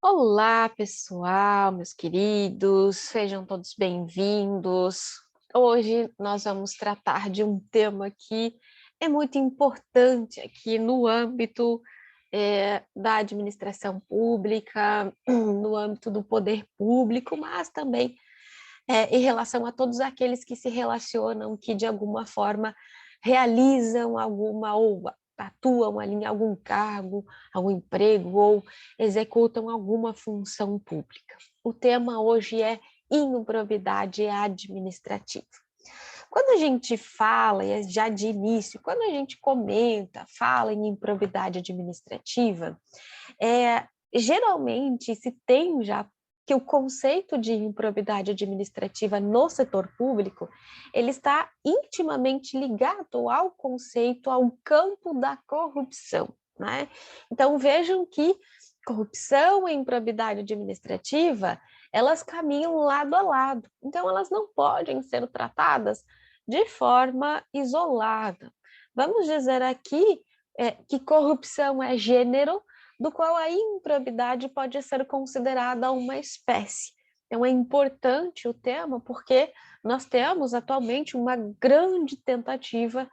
Olá, pessoal, meus queridos, sejam todos bem-vindos. Hoje nós vamos tratar de um tema que é muito importante aqui no âmbito da administração pública, no âmbito do poder público, mas também em relação a todos aqueles que se relacionam, que de alguma forma realizam alguma ou atuam ali em algum cargo, algum emprego ou executam alguma função pública. O tema hoje é improbidade administrativa. Quando a gente fala, e já de início, quando a gente comenta, fala em improbidade administrativa, geralmente se tem já que o conceito de improbidade administrativa no setor público, ele está intimamente ligado ao conceito, ao campo da corrupção, né? Então vejam que corrupção e improbidade administrativa, elas caminham lado a lado. Então elas não podem ser tratadas de forma isolada. Vamos dizer aqui que corrupção é gênero, do qual a improbidade pode ser considerada uma espécie. Então é importante o tema porque nós temos atualmente uma grande tentativa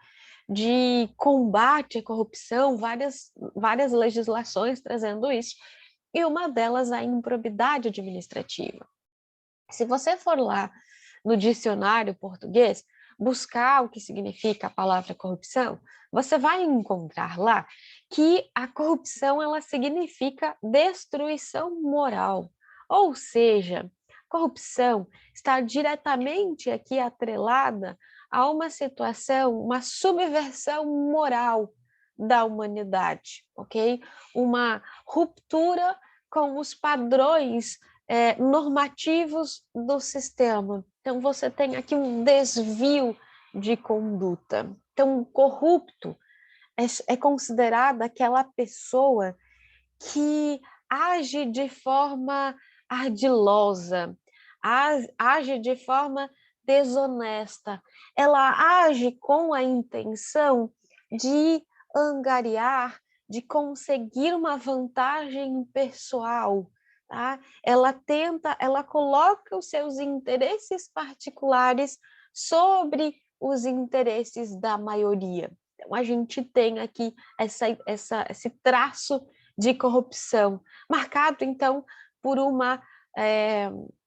de combate à corrupção, várias legislações trazendo isso, e uma delas a improbidade administrativa. Se você for lá no dicionário português, buscar o que significa a palavra corrupção, você vai encontrar lá que a corrupção ela significa destruição moral. Ou seja, corrupção está diretamente aqui atrelada a uma situação, uma subversão moral da humanidade, ok? Uma ruptura com os padrões normativos do sistema. Então, você tem aqui um desvio de conduta. Então, o corrupto é considerado aquela pessoa que age de forma ardilosa, age de forma desonesta. Ela age com a intenção de angariar, de conseguir uma vantagem pessoal, tá? Ela coloca os seus interesses particulares sobre os interesses da maioria. Então, a gente tem aqui esse traço de corrupção, marcado, então, por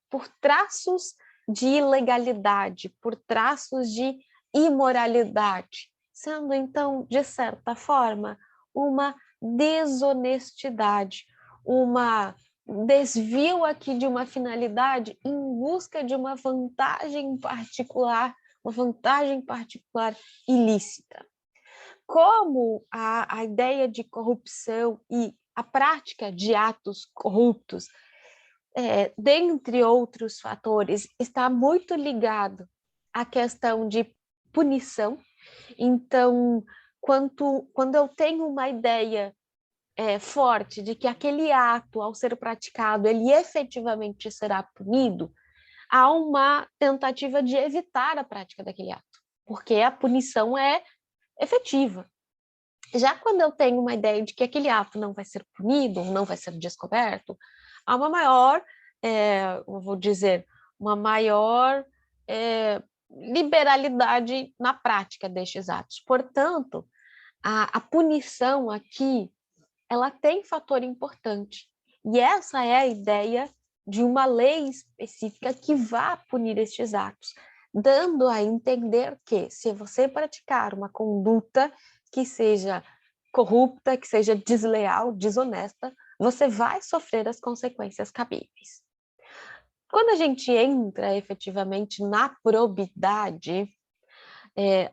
por traços de ilegalidade, por traços de imoralidade, sendo, então, de certa forma, uma desonestidade, uma desvio aqui de uma finalidade em busca de uma vantagem particular ilícita. Como a ideia de corrupção e a prática de atos corruptos, dentre outros fatores, está muito ligado à questão de punição. Então, quando eu tenho uma ideia forte de que aquele ato, ao ser praticado, ele efetivamente será punido, há uma tentativa de evitar a prática daquele ato, porque a punição é efetiva. Já quando eu tenho uma ideia de que aquele ato não vai ser punido, não vai ser descoberto, há uma maior, eu vou dizer, uma maior liberalidade na prática destes atos. Portanto, a punição aqui, ela tem fator importante. E essa é a ideia de uma lei específica que vá punir estes atos, dando a entender que, se você praticar uma conduta que seja corrupta, que seja desleal, desonesta, você vai sofrer as consequências cabíveis. Quando a gente entra efetivamente na probidade,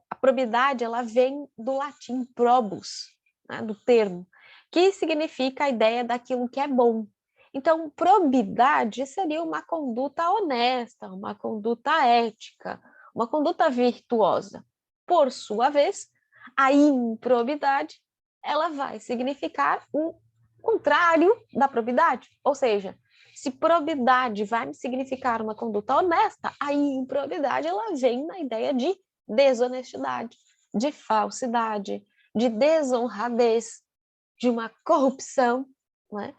a probidade ela vem do latim probus, né, do termo, que significa a ideia daquilo que é bom. Então, probidade seria uma conduta honesta, uma conduta ética, uma conduta virtuosa. Por sua vez, a improbidade ela vai significar o contrário da probidade, ou seja, se probidade vai significar uma conduta honesta, a improbidade ela vem na ideia de desonestidade, de falsidade, de desonradez, de uma corrupção, né?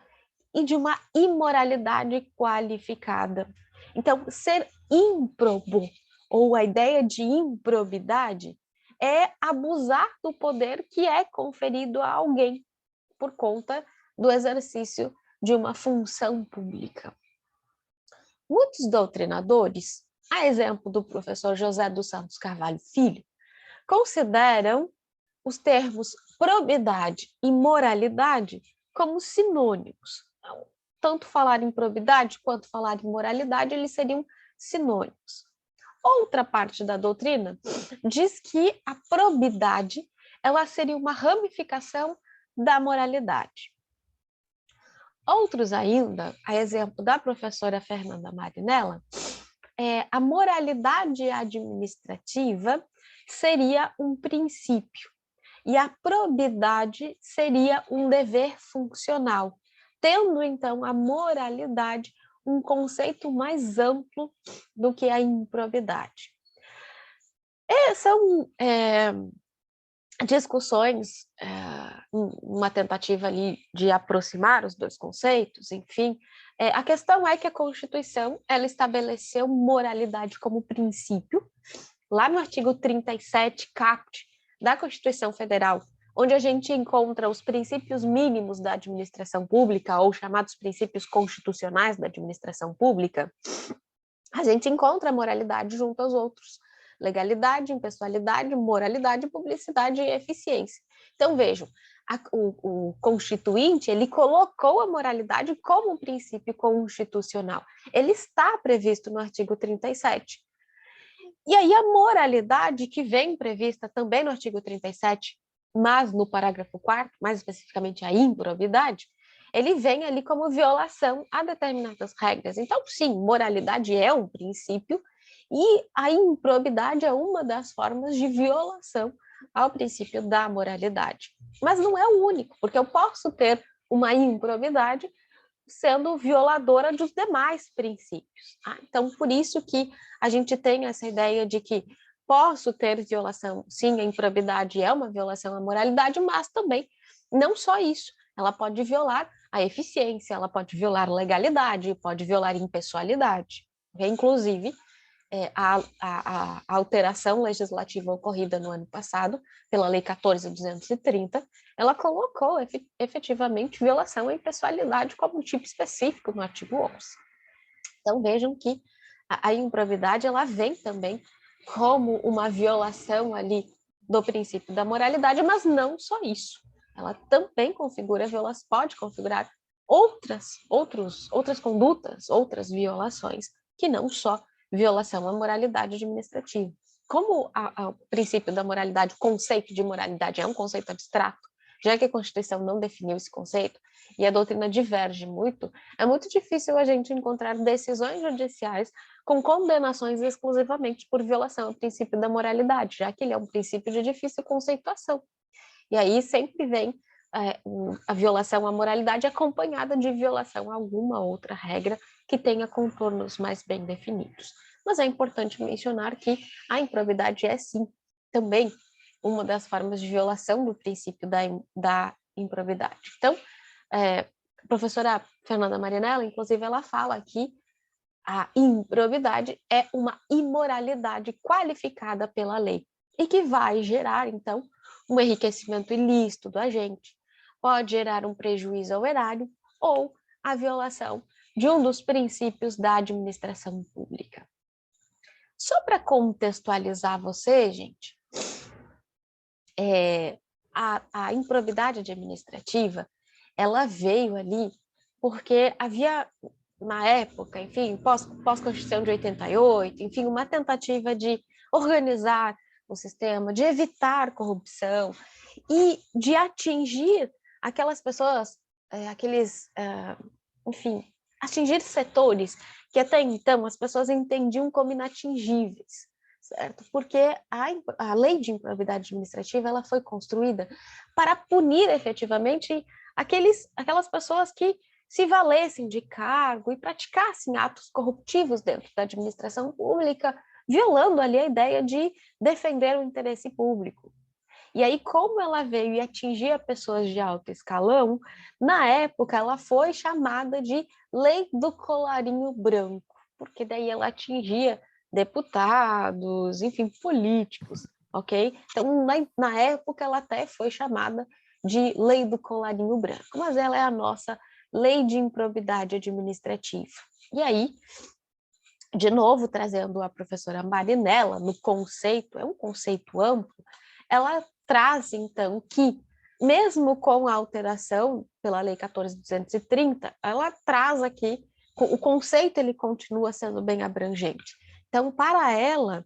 e de uma imoralidade qualificada. Então, ser ímprobo, ou a ideia de improbidade, é abusar do poder que é conferido a alguém por conta do exercício de uma função pública. Muitos doutrinadores, a exemplo do professor José dos Santos Carvalho Filho, consideram os termos probidade e moralidade como sinônimos. Então, tanto falar em probidade quanto falar em moralidade, eles seriam sinônimos. Outra parte da doutrina diz que a probidade ela seria uma ramificação da moralidade. Outros ainda, a exemplo da professora Fernanda Marinella, a moralidade administrativa seria um princípio e a probidade seria um dever funcional, tendo então a moralidade um conceito mais amplo do que a improbidade. São discussões, uma tentativa ali de aproximar os dois conceitos, enfim. A questão é que a Constituição ela estabeleceu moralidade como princípio, lá no artigo 37, caput, da Constituição Federal, onde a gente encontra os princípios mínimos da administração pública, ou chamados princípios constitucionais da administração pública, a gente encontra a moralidade junto aos outros. Legalidade, impessoalidade, moralidade, publicidade e eficiência. Então, vejam, o Constituinte, ele colocou a moralidade como um princípio constitucional. Ele está previsto no artigo 37. E aí a moralidade que vem prevista também no artigo 37, mas no parágrafo 4º, mais especificamente a improbidade, ele vem ali como violação a determinadas regras. Então, sim, moralidade é um princípio e a improbidade é uma das formas de violação ao princípio da moralidade. Mas não é o único, porque eu posso ter uma improbidade sendo violadora dos demais princípios. Tá? Então, por isso que a gente tem essa ideia de que posso ter violação, sim, a improbidade é uma violação à moralidade, mas também não só isso, ela pode violar a eficiência, ela pode violar legalidade, pode violar impessoalidade. Inclusive, a alteração legislativa ocorrida no ano passado, pela Lei 14.230, ela colocou efetivamente violação à impessoalidade como um tipo específico no artigo 11. Então, vejam que a improbidade ela vem também como uma violação ali do princípio da moralidade, mas não só isso. Ela também configura violação, pode configurar outras condutas, outras violações, que não só violação à moralidade administrativa. Como o princípio da moralidade, o conceito de moralidade é um conceito abstrato, já que a Constituição não definiu esse conceito e a doutrina diverge muito, é muito difícil a gente encontrar decisões judiciais com condenações exclusivamente por violação ao princípio da moralidade, já que ele é um princípio de difícil conceituação. E aí sempre vem a violação à moralidade acompanhada de violação a alguma outra regra que tenha contornos mais bem definidos. Mas é importante mencionar que a improbidade é, sim, também uma das formas de violação do princípio da improbidade. Então, a professora Fernanda Marinella, inclusive, ela fala que a improbidade é uma imoralidade qualificada pela lei e que vai gerar, então, um enriquecimento ilícito do agente, pode gerar um prejuízo ao erário ou a violação de um dos princípios da administração pública. Só para contextualizar você, gente, a improbidade administrativa, ela veio ali porque havia, na época, enfim, pós-Constituição de 88, enfim, uma tentativa de organizar o sistema, de evitar corrupção e de atingir aquelas pessoas, enfim, atingir setores que até então as pessoas entendiam como inatingíveis, certo? Porque a lei de improbidade administrativa ela foi construída para punir efetivamente aquelas pessoas que se valessem de cargo e praticassem atos corruptivos dentro da administração pública, violando ali a ideia de defender o interesse público. E aí, como ela veio e atingia pessoas de alto escalão, na época ela foi chamada de Lei do Colarinho Branco, porque daí ela atingia deputados, enfim, políticos, ok? Então, na época ela até foi chamada de Lei do Colarinho Branco, mas ela é a nossa Lei de Improbidade Administrativa. E aí, de novo, trazendo a professora Marinella no conceito, é um conceito amplo, ela traz, então, que, mesmo com a alteração pela Lei 14.230, ela traz aqui, o conceito ele continua sendo bem abrangente. Então, para ela,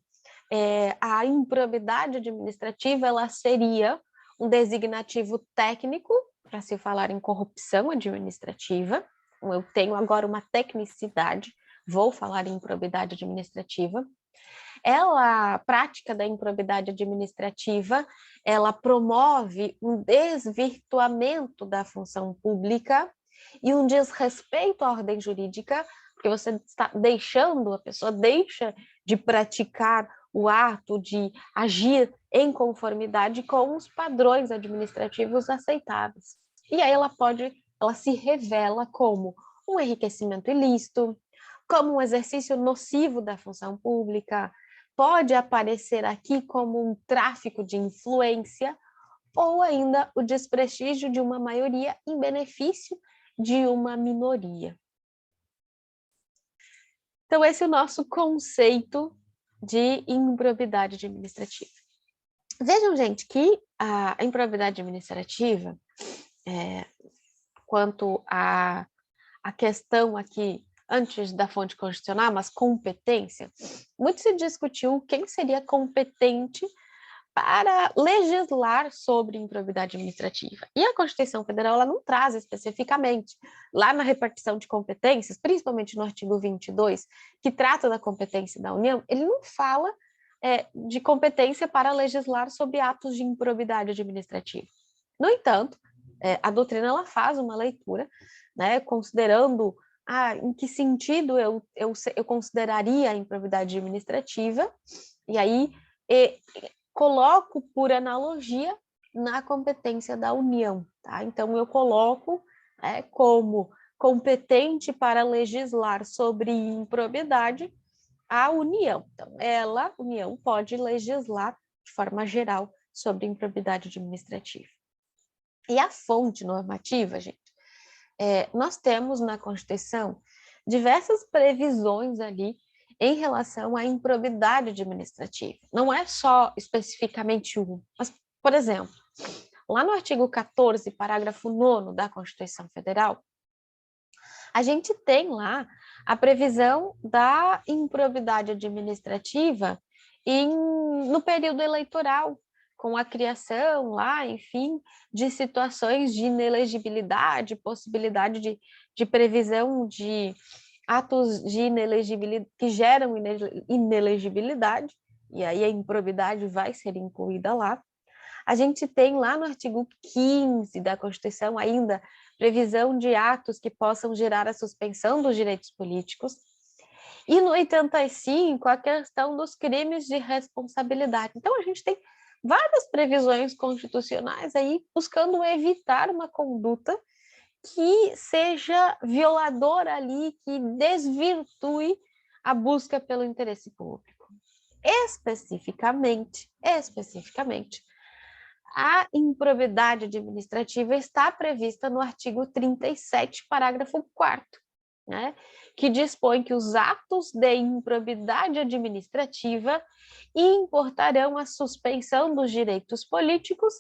a improbidade administrativa ela seria um designativo técnico para se falar em corrupção administrativa. Eu tenho agora uma tecnicidade, vou falar em improbidade administrativa. A prática da improbidade administrativa, ela promove um desvirtuamento da função pública e um desrespeito à ordem jurídica, porque você está deixando, a pessoa deixa de praticar o ato de agir em conformidade com os padrões administrativos aceitáveis. E aí ela se revela como um enriquecimento ilícito, como um exercício nocivo da função pública, pode aparecer aqui como um tráfico de influência ou ainda o desprestígio de uma maioria em benefício de uma minoria. Então, esse é o nosso conceito de improbidade administrativa. Vejam, gente, que a improbidade administrativa, quanto à questão aqui, antes da fonte constitucional, mas competência, muito se discutiu quem seria competente para legislar sobre improbidade administrativa. E a Constituição Federal ela não traz especificamente, lá na repartição de competências, principalmente no artigo 22, que trata da competência da União, ele não fala de competência para legislar sobre atos de improbidade administrativa. No entanto, a doutrina ela faz uma leitura, né, considerando em que sentido eu consideraria a improbidade administrativa, e aí coloco por analogia na competência da União, tá? Então, eu coloco como competente para legislar sobre improbidade a União. Então, a União, pode legislar de forma geral sobre improbidade administrativa. E a fonte normativa, gente, nós temos na Constituição diversas previsões ali em relação à improbidade administrativa. Não é só especificamente um, mas, por exemplo, lá no artigo 14, parágrafo 9º da Constituição Federal, a gente tem lá a previsão da improbidade administrativa no período eleitoral, com a criação lá, enfim, de situações de inelegibilidade, possibilidade de previsão de atos de inelegibilidade que geram inelegibilidade, e aí a improbidade vai ser incluída lá. A gente tem lá no artigo 15 da Constituição ainda previsão de atos que possam gerar a suspensão dos direitos políticos. E no 85, a questão dos crimes de responsabilidade. Então, a gente tem várias previsões constitucionais aí buscando evitar uma conduta que seja violadora ali, que desvirtue a busca pelo interesse público. Especificamente, a improbidade administrativa está prevista no artigo 37, parágrafo 4º, né, que dispõe que os atos de improbidade administrativa importarão a suspensão dos direitos políticos,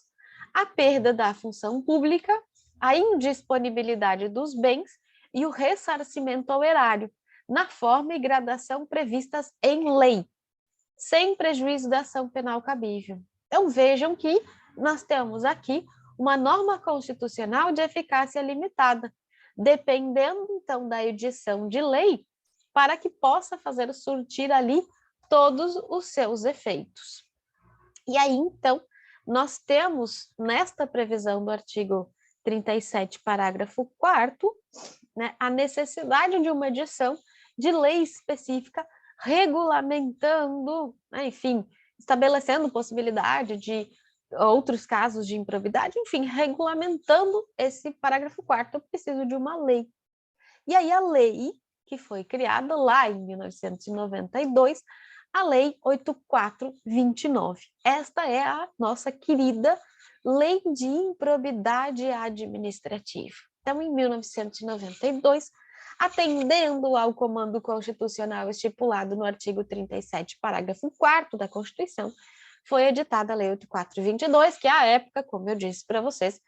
a perda da função pública, a indisponibilidade dos bens e o ressarcimento ao erário, na forma e gradação previstas em lei, sem prejuízo da ação penal cabível. Então, vejam que nós temos aqui uma norma constitucional de eficácia limitada, dependendo, então, da edição de lei, para que possa fazer surtir ali todos os seus efeitos. E aí, então, nós temos, nesta previsão do artigo 37, parágrafo 4º, né, a necessidade de uma edição de lei específica regulamentando, né, enfim, estabelecendo possibilidade de outros casos de improbidade, enfim, regulamentando esse parágrafo 4º, eu preciso de uma lei. E aí a lei que foi criada lá em 1992, a Lei 8429. Esta é a nossa querida Lei de Improbidade Administrativa. Então, em 1992, atendendo ao comando constitucional estipulado no artigo 37, parágrafo 4º da Constituição, foi editada a Lei 8422, que à época, como eu disse para vocês,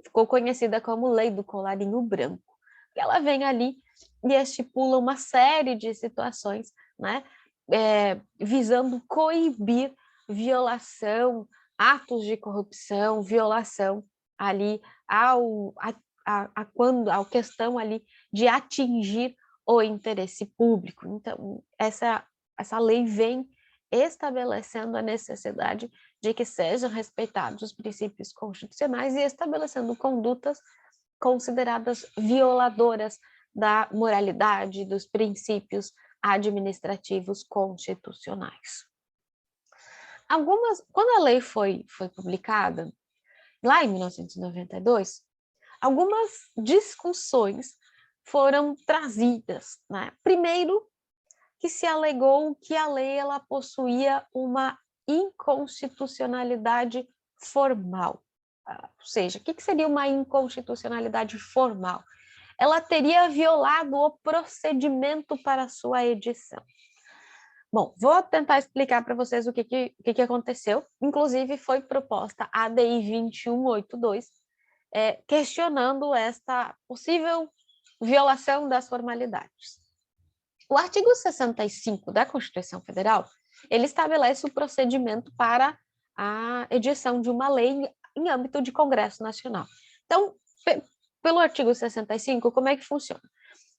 ficou conhecida como Lei do Colarinho Branco. Ela vem ali e estipula uma série de situações, né, visando coibir violação, atos de corrupção, violação ali à questão ali de atingir o interesse público. Então, essa lei vem estabelecendo a necessidade de que sejam respeitados os princípios constitucionais e estabelecendo condutas consideradas violadoras da moralidade, dos princípios administrativos constitucionais. Quando a lei foi publicada, lá em 1992, algumas discussões foram trazidas, né? Primeiro, que se alegou que a lei ela possuía uma inconstitucionalidade formal. Ou seja, o que seria uma inconstitucionalidade formal? Ela teria violado o procedimento para sua edição. Bom, vou tentar explicar para vocês o que aconteceu. Inclusive, foi proposta a ADI 2182, questionando esta possível violação das formalidades. O artigo 65 da Constituição Federal, ele estabelece o procedimento para a edição de uma lei em âmbito de Congresso Nacional. Então, pelo artigo 65, como é que funciona?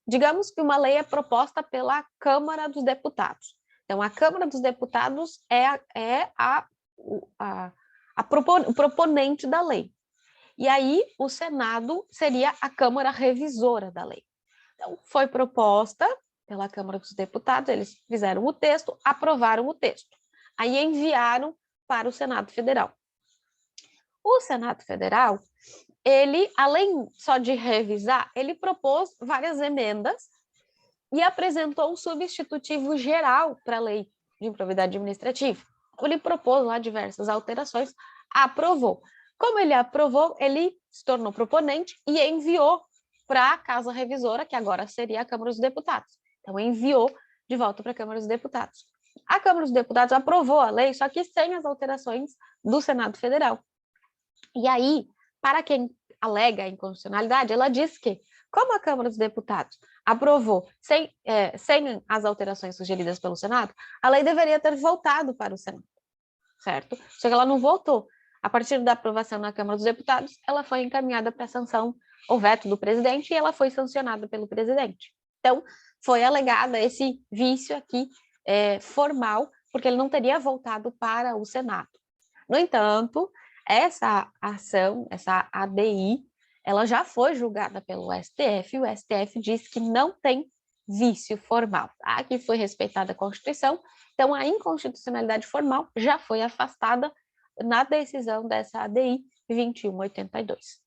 Digamos que uma lei é proposta pela Câmara dos Deputados. Então, a Câmara dos Deputados o proponente da lei. E aí, o Senado seria a Câmara revisora da lei. Então, foi proposta pela Câmara dos Deputados, eles fizeram o texto, aprovaram o texto. Aí enviaram para o Senado Federal. O Senado Federal, ele, além só de revisar, ele propôs várias emendas e apresentou um substitutivo geral para a Lei de Improbidade Administrativa. Ele propôs lá diversas alterações, aprovou. Como ele aprovou, ele se tornou proponente e enviou para a Casa Revisora, que agora seria a Câmara dos Deputados. Então, enviou de volta para a Câmara dos Deputados. A Câmara dos Deputados aprovou a lei, só que sem as alterações do Senado Federal. E aí, para quem alega a inconstitucionalidade, ela diz que, como a Câmara dos Deputados aprovou sem as alterações sugeridas pelo Senado, a lei deveria ter voltado para o Senado, certo? Só que ela não voltou. A partir da aprovação na Câmara dos Deputados, ela foi encaminhada para a sanção ou veto do presidente e ela foi sancionada pelo presidente. Então, foi alegado esse vício aqui formal, porque ele não teria voltado para o Senado. No entanto, essa ação, essa ADI, ela já foi julgada pelo STF, e o STF disse que não tem vício formal, tá? Que foi respeitada a Constituição, então a inconstitucionalidade formal já foi afastada na decisão dessa ADI 2182.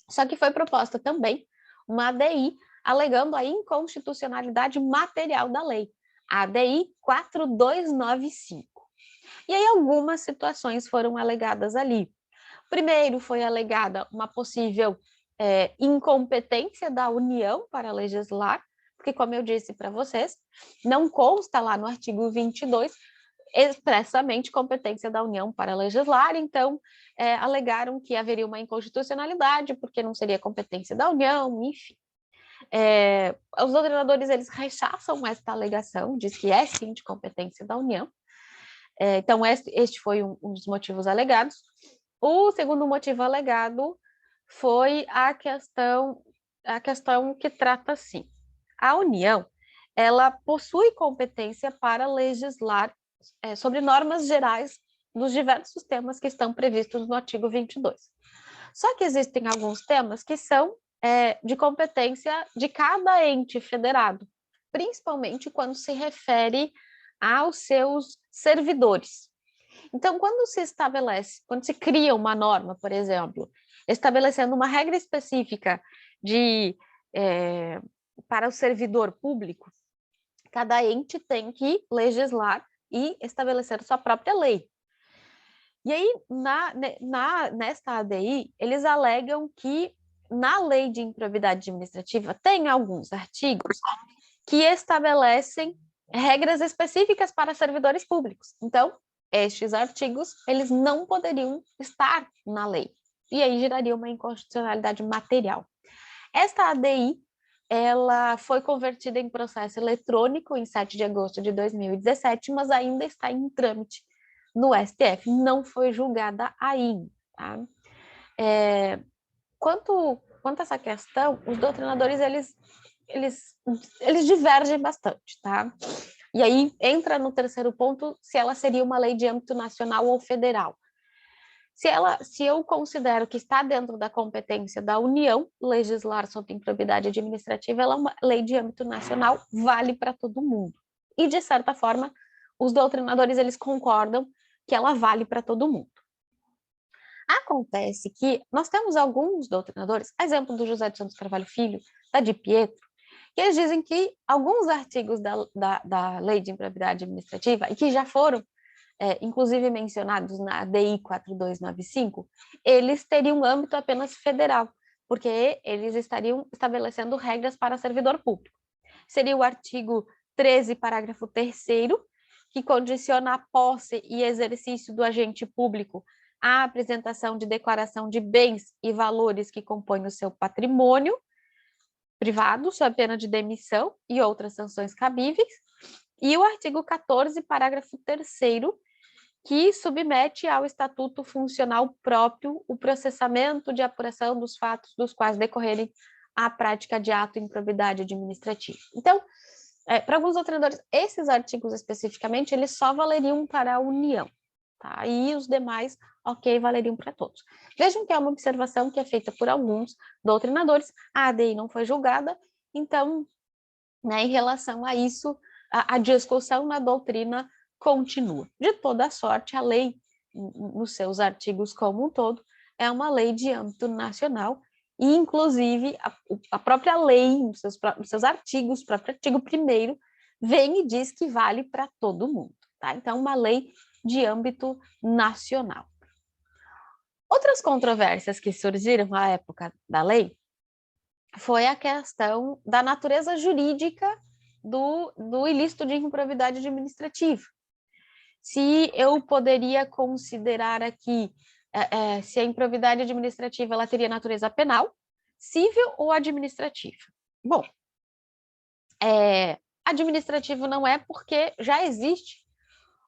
Só que foi proposta também uma ADI alegando a inconstitucionalidade material da lei, a ADI 4295. E aí algumas situações foram alegadas ali. Primeiro foi alegada uma possível incompetência da União para legislar, porque, como eu disse para vocês, não consta lá no artigo 22 expressamente competência da União para legislar, então alegaram que haveria uma inconstitucionalidade, porque não seria competência da União, enfim. Os doutrinadores, eles rechaçam esta alegação, diz que é sim de competência da União. Então, este foi um dos motivos alegados. O segundo motivo alegado foi a questão que trata assim: a União, ela possui competência para legislar sobre normas gerais dos diversos temas que estão previstos no artigo 22. Só que existem alguns temas que são de competência de cada ente federado, principalmente quando se refere aos seus servidores. Então, quando se cria uma norma, por exemplo, estabelecendo uma regra específica de, para o servidor público, cada ente tem que legislar e estabelecer sua própria lei. E aí, nesta ADI, eles alegam que na lei de improbidade administrativa tem alguns artigos que estabelecem regras específicas para servidores públicos. Então, estes artigos, eles não poderiam estar na lei. E aí geraria uma inconstitucionalidade material. Esta ADI, ela foi convertida em processo eletrônico em 7 de agosto de 2017, mas ainda está em trâmite no STF, não foi julgada ainda. Tá? Quanto a essa questão, os doutrinadores, eles divergem bastante, tá? E aí entra no terceiro ponto, se ela seria uma lei de âmbito nacional ou federal. Se eu considero que está dentro da competência da União legislar sobre improbidade administrativa, ela é uma lei de âmbito nacional, vale para todo mundo. E, de certa forma, os doutrinadores, eles concordam que ela vale para todo mundo. Acontece que nós temos alguns doutrinadores, exemplo do José de Santos Carvalho Filho, da Di Pietro, que eles dizem que alguns artigos da Lei de Improbidade Administrativa, e que já foram, inclusive mencionados na ADI 4295, eles teriam âmbito apenas federal, porque eles estariam estabelecendo regras para servidor público. Seria o artigo 13, parágrafo 3º, que condiciona a posse e exercício do agente público à apresentação de declaração de bens e valores que compõem o seu patrimônio privado, sob pena de demissão e outras sanções cabíveis, e o artigo 14, parágrafo 3º, que submete ao estatuto funcional próprio o processamento de apuração dos fatos dos quais decorrerem a prática de ato de improbidade administrativa. Então, para alguns doutrinadores, esses artigos especificamente, eles só valeriam para a União, tá? E os demais, ok, valeriam para todos. Vejam que é uma observação que é feita por alguns doutrinadores, a ADI não foi julgada, então, né, em relação a isso, a discussão na doutrina continua. De toda sorte, a lei, nos seus artigos como um todo, é uma lei de âmbito nacional, e, inclusive, a própria lei, nos seus artigos, o próprio artigo 1º, vem e diz que vale para todo mundo. Tá? Então, uma lei de âmbito nacional. Outras controvérsias que surgiram à época da lei foi a questão da natureza jurídica do ilícito de improbidade administrativa. Se eu poderia considerar aqui se a improbidade administrativa ela teria natureza penal, civil ou administrativa. Bom, administrativo não é porque já existe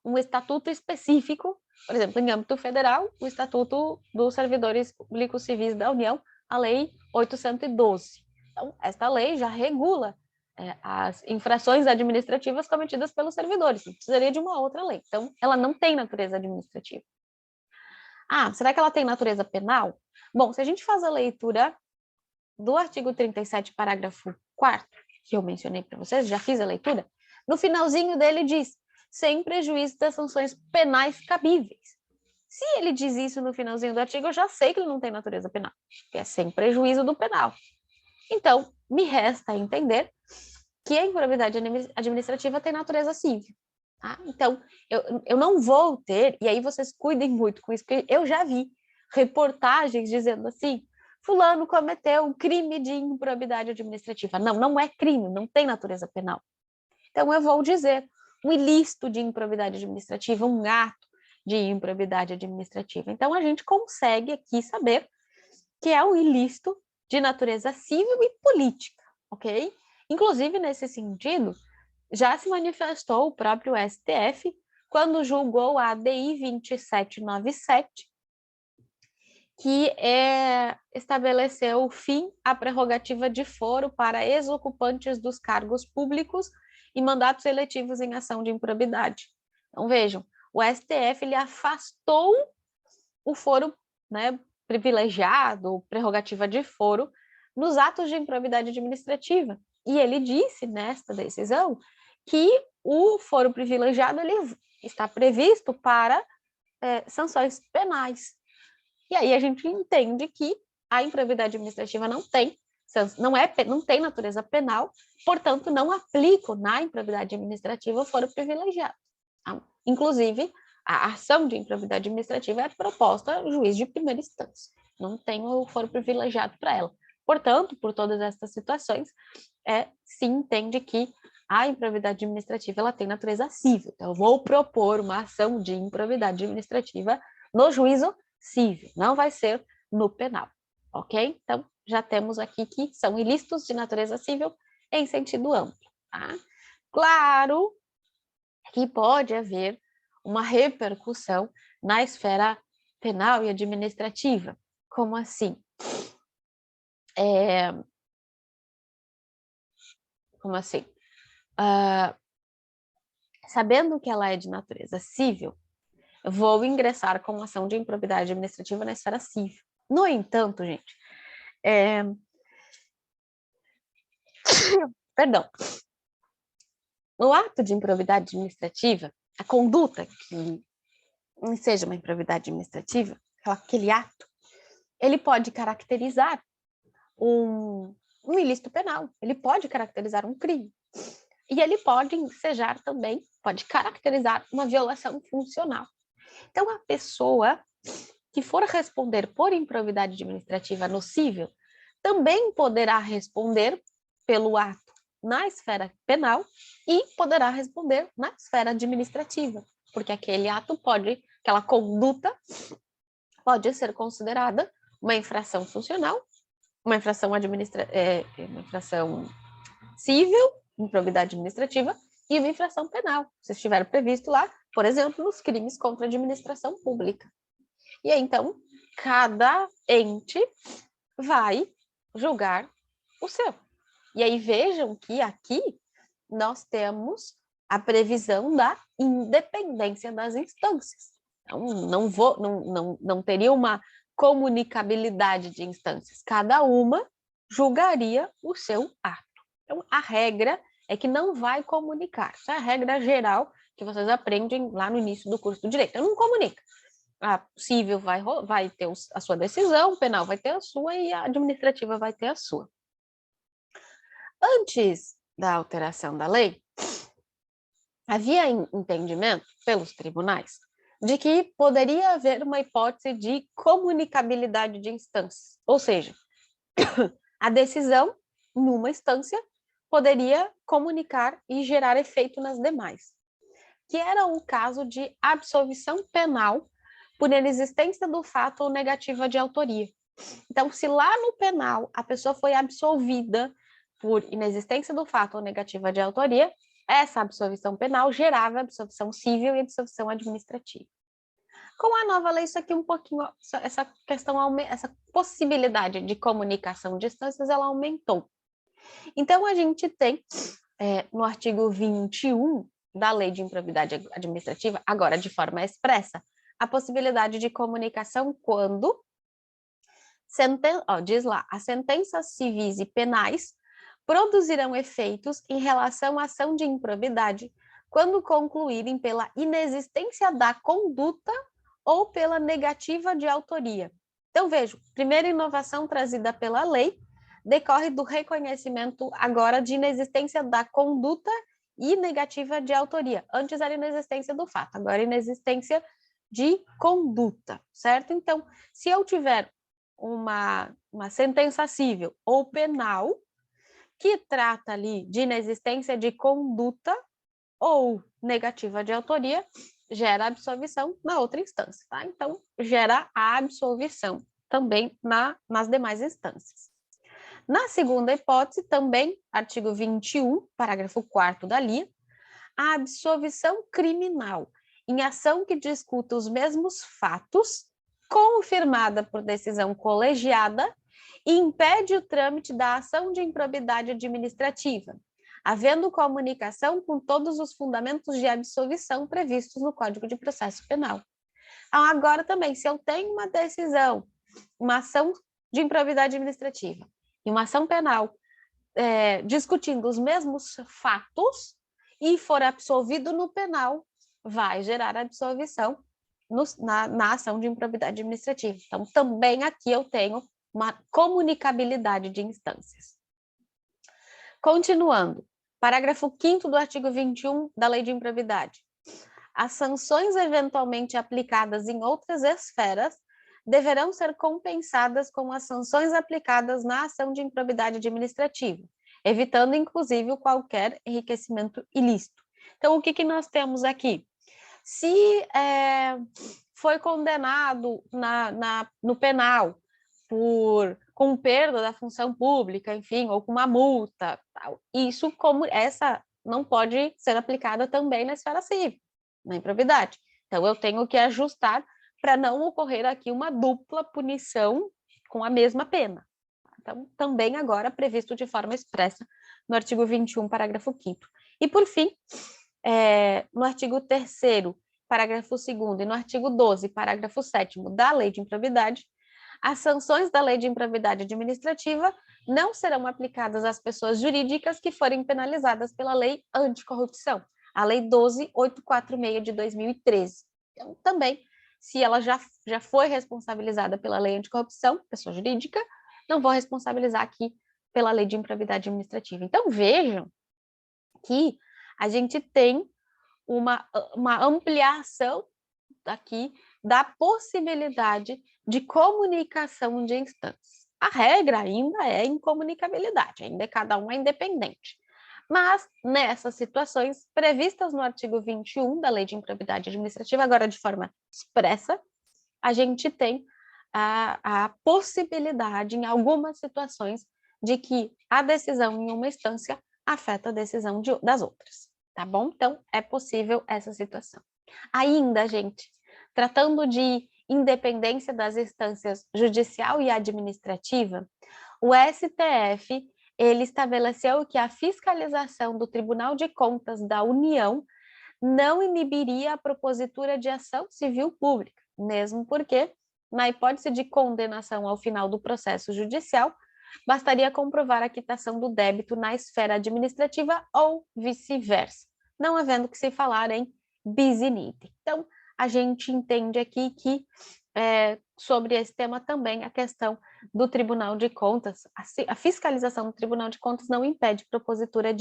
um estatuto específico, por exemplo, em âmbito federal, o Estatuto dos Servidores Públicos Civis da União, a Lei 812. Então, esta lei já regula as infrações administrativas cometidas pelos servidores, não precisaria de uma outra lei. Então, ela não tem natureza administrativa. Será que ela tem natureza penal? Bom, se a gente faz a leitura do artigo 37, parágrafo 4º, que eu mencionei para vocês, já fiz a leitura, no finalzinho dele diz, sem prejuízo das sanções penais cabíveis. Se ele diz isso no finalzinho do artigo, eu já sei que ele não tem natureza penal, que é sem prejuízo do penal. Então, me resta entender que a improbidade administrativa tem natureza civil. Tá? Então, eu não vou ter, e aí vocês cuidem muito com isso, porque eu já vi reportagens dizendo assim, fulano cometeu um crime de improbidade administrativa. Não, não é crime, não tem natureza penal. Então, eu vou dizer um ilícito de improbidade administrativa, um ato de improbidade administrativa. Então, a gente consegue aqui saber que é um ilícito de natureza civil e política, ok? Inclusive, nesse sentido, já se manifestou o próprio STF quando julgou a ADI 2797, que estabeleceu fim à prerrogativa de foro para ex-ocupantes dos cargos públicos e mandatos eletivos em ação de improbidade. Então, vejam, o STF ele afastou o foro, né, privilegiado, prerrogativa de foro, nos atos de improbidade administrativa. E ele disse, nesta decisão, que o foro privilegiado ele está previsto para sanções penais. E aí a gente entende que a improbidade administrativa não tem natureza penal, portanto, não aplico na improbidade administrativa o foro privilegiado. Inclusive, a ação de improbidade administrativa é proposta ao juiz de primeira instância. Não tem o foro privilegiado para ela. Portanto, por todas essas situações, se entende que a improbidade administrativa ela tem natureza civil. Então, eu vou propor uma ação de improbidade administrativa no juízo civil, não vai ser no penal, ok? Então, já temos aqui que são ilícitos de natureza civil em sentido amplo, tá? Claro que pode haver uma repercussão na esfera penal e administrativa. Como assim? Como assim? Sabendo que ela é de natureza civil, vou ingressar com ação de improbidade administrativa na esfera civil. No entanto, gente, perdão, no ato de improbidade administrativa, a conduta que seja uma improbidade administrativa, aquele ato, ele pode caracterizar um ilícito penal, ele pode caracterizar um crime. E ele pode ensejar também, pode caracterizar uma violação funcional. Então, a pessoa que for responder por improbidade administrativa no civil também poderá responder pelo ato na esfera penal e poderá responder na esfera administrativa, porque aquele ato aquela conduta pode ser considerada uma infração funcional, uma infração uma infração civil, improbidade administrativa, e uma infração penal, se estiver previsto lá, por exemplo, nos crimes contra a administração pública. E aí, então, cada ente vai julgar o seu. E aí vejam que aqui nós temos a previsão da independência das instâncias. Então, não teria uma comunicabilidade de instâncias. Cada uma julgaria o seu ato. Então, a regra é que não vai comunicar. Essa é a regra geral que vocês aprendem lá no início do curso do direito. Não comunica. A civil vai ter a sua decisão, o penal vai ter a sua e a administrativa vai ter a sua. Antes da alteração da lei, havia entendimento pelos tribunais de que poderia haver uma hipótese de comunicabilidade de instâncias, ou seja, a decisão numa instância poderia comunicar e gerar efeito nas demais, que era o caso de absolvição penal por inexistência do fato ou negativa de autoria. Então, se lá no penal a pessoa foi absolvida por inexistência do fato ou negativa de autoria, essa absolvição penal gerava absolvição civil e absolvição administrativa. Com a nova lei, isso aqui um pouquinho, essa questão, essa possibilidade de comunicação de instâncias, ela aumentou. Então, a gente tem, no artigo 21 da Lei de Improbidade Administrativa, agora de forma expressa, a possibilidade de comunicação quando, diz lá, as sentenças civis e penais produzirão efeitos em relação à ação de improbidade quando concluírem pela inexistência da conduta ou pela negativa de autoria. Então, vejo, primeira inovação trazida pela lei decorre do reconhecimento agora de inexistência da conduta e negativa de autoria. Antes era inexistência do fato, agora inexistência de conduta, certo? Então, se eu tiver uma sentença civil ou penal que trata ali de inexistência de conduta ou negativa de autoria, gera absolvição na outra instância, tá? Então, gera a absolvição também nas demais instâncias. Na segunda hipótese, também, artigo 21, parágrafo 4º da LIA, a absolvição criminal em ação que discuta os mesmos fatos, confirmada por decisão colegiada, e impede o trâmite da ação de improbidade administrativa, havendo comunicação com todos os fundamentos de absolvição previstos no Código de Processo Penal. Então, agora também, se eu tenho uma decisão, uma ação de improbidade administrativa e uma ação penal discutindo os mesmos fatos e for absolvido no penal, vai gerar absolvição na ação de improbidade administrativa. Então, também aqui eu tenho uma comunicabilidade de instâncias. Continuando, parágrafo 5º do artigo 21 da Lei de Improbidade. As sanções eventualmente aplicadas em outras esferas deverão ser compensadas com as sanções aplicadas na ação de improbidade administrativa, evitando, inclusive, qualquer enriquecimento ilícito. Então, o que nós temos aqui? Se foi condenado no penal com perda da função pública, enfim, ou com uma multa, tal, isso como essa não pode ser aplicada também na esfera civil, na improbidade. Então, eu tenho que ajustar para não ocorrer aqui uma dupla punição com a mesma pena. Então, também agora previsto de forma expressa no artigo 21, parágrafo 5º. E, por fim, no artigo 3º, parágrafo 2º, e no artigo 12, parágrafo 7º da Lei de Improbidade, as sanções da Lei de Improbidade Administrativa não serão aplicadas às pessoas jurídicas que forem penalizadas pela Lei Anticorrupção, a Lei 12.846 de 2013. Então, também, se ela já foi responsabilizada pela Lei Anticorrupção, pessoa jurídica, não vou responsabilizar aqui pela Lei de Improbidade Administrativa. Então, vejam que a gente tem uma ampliação aqui da possibilidade de comunicação de instâncias. A regra ainda é incomunicabilidade, ainda cada um é independente. Mas, nessas situações previstas no artigo 21 da Lei de Improbidade Administrativa, agora de forma expressa, a gente tem a possibilidade, em algumas situações, de que a decisão em uma instância afeta a decisão das outras, tá bom? Então, é possível essa situação. Ainda, gente, tratando de independência das instâncias judicial e administrativa, o STF ele estabeleceu que a fiscalização do Tribunal de Contas da União não inibiria a propositura de ação civil pública, mesmo porque, na hipótese de condenação ao final do processo judicial, bastaria comprovar a quitação do débito na esfera administrativa ou vice-versa, não havendo que se falar em bis in idem. Então, a gente entende aqui que, sobre esse tema também, a questão do Tribunal de Contas, a fiscalização do Tribunal de Contas não impede propositura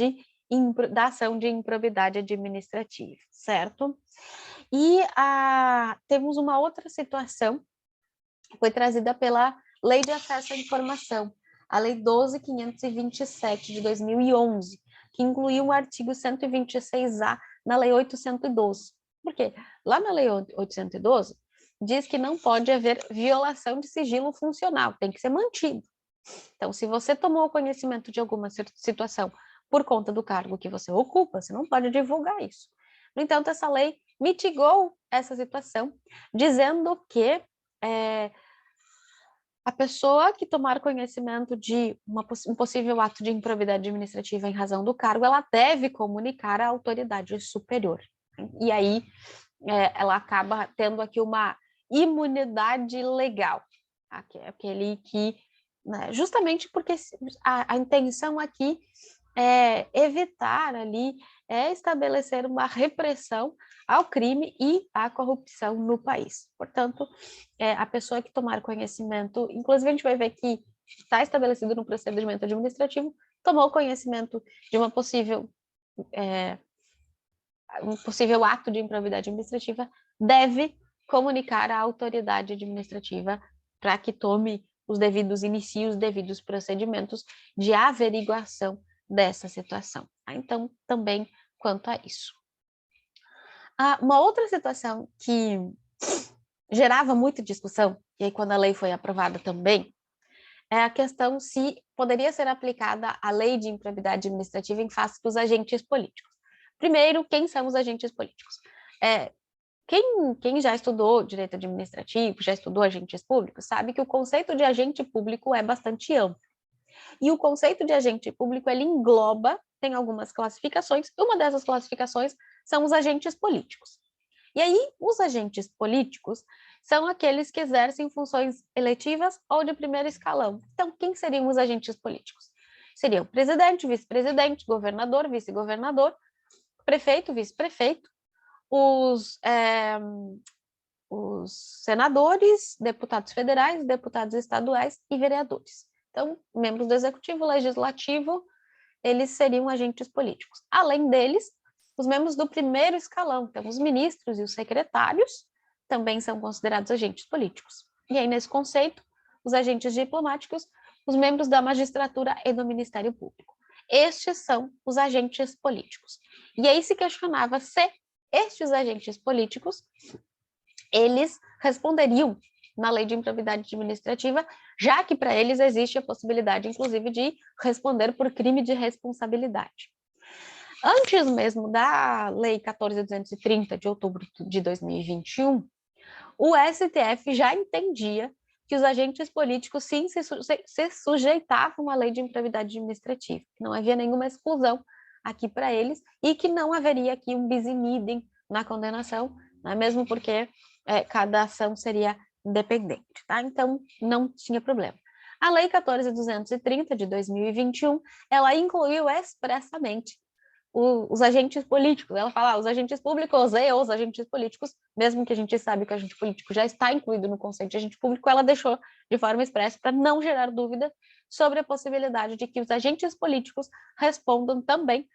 da ação de improbidade administrativa, certo? E temos uma outra situação que foi trazida pela Lei de Acesso à Informação, a Lei 12.527 de 2011, que incluiu o artigo 126A na Lei 812. Por quê? Lá na Lei 812, diz que não pode haver violação de sigilo funcional, tem que ser mantido. Então, se você tomou conhecimento de alguma situação por conta do cargo que você ocupa, você não pode divulgar isso. No entanto, essa lei mitigou essa situação, dizendo que a pessoa que tomar conhecimento de um possível ato de improbidade administrativa em razão do cargo, ela deve comunicar à autoridade superior. E aí, ela acaba tendo aqui uma imunidade legal, aquele que, né, justamente porque a intenção aqui é evitar ali, estabelecer uma repressão ao crime e à corrupção no país. Portanto, a pessoa que tomar conhecimento, inclusive a gente vai ver que está estabelecido no procedimento administrativo, tomou conhecimento de um possível ato de improbidade administrativa, deve comunicar à autoridade administrativa para que tome inicie os devidos procedimentos de averiguação dessa situação. Então, também quanto a isso. Uma outra situação que gerava muita discussão, e aí quando a lei foi aprovada também, é a questão se poderia ser aplicada a lei de improbidade administrativa em face dos agentes políticos. Primeiro, quem são os agentes políticos? Quem já estudou direito administrativo, já estudou agentes públicos, sabe que o conceito de agente público é bastante amplo. E o conceito de agente público, ele engloba, tem algumas classificações, e uma dessas classificações são os agentes políticos. E aí, os agentes políticos são aqueles que exercem funções eletivas ou de primeiro escalão. Então, quem seriam os agentes políticos? Seriam presidente, vice-presidente, governador, vice-governador, prefeito, vice-prefeito, os os senadores, deputados federais, deputados estaduais e vereadores. Então, membros do executivo, legislativo, eles seriam agentes políticos. Além deles, os membros do primeiro escalão, então os ministros e os secretários, também são considerados agentes políticos. E aí, nesse conceito, os agentes diplomáticos, os membros da magistratura e do Ministério Público. Estes são os agentes políticos. E aí se questionava se estes agentes políticos, eles responderiam na lei de improbidade administrativa, já que para eles existe a possibilidade, inclusive, de responder por crime de responsabilidade. Antes mesmo da Lei 14.230, de outubro de 2021, o STF já entendia que os agentes políticos, sim, se sujeitavam à lei de improbidade administrativa, que não havia nenhuma exclusão aqui para eles e que não haveria aqui um bis in idem na condenação, né, mesmo porque cada ação seria independente, tá? Então, não tinha problema. A Lei 14.230, de 2021, ela incluiu expressamente os agentes políticos. Ela fala os agentes públicos e os agentes políticos, mesmo que a gente sabe que o agente político já está incluído no conceito de agente público, ela deixou de forma expressa para não gerar dúvida sobre a possibilidade de que os agentes políticos respondam também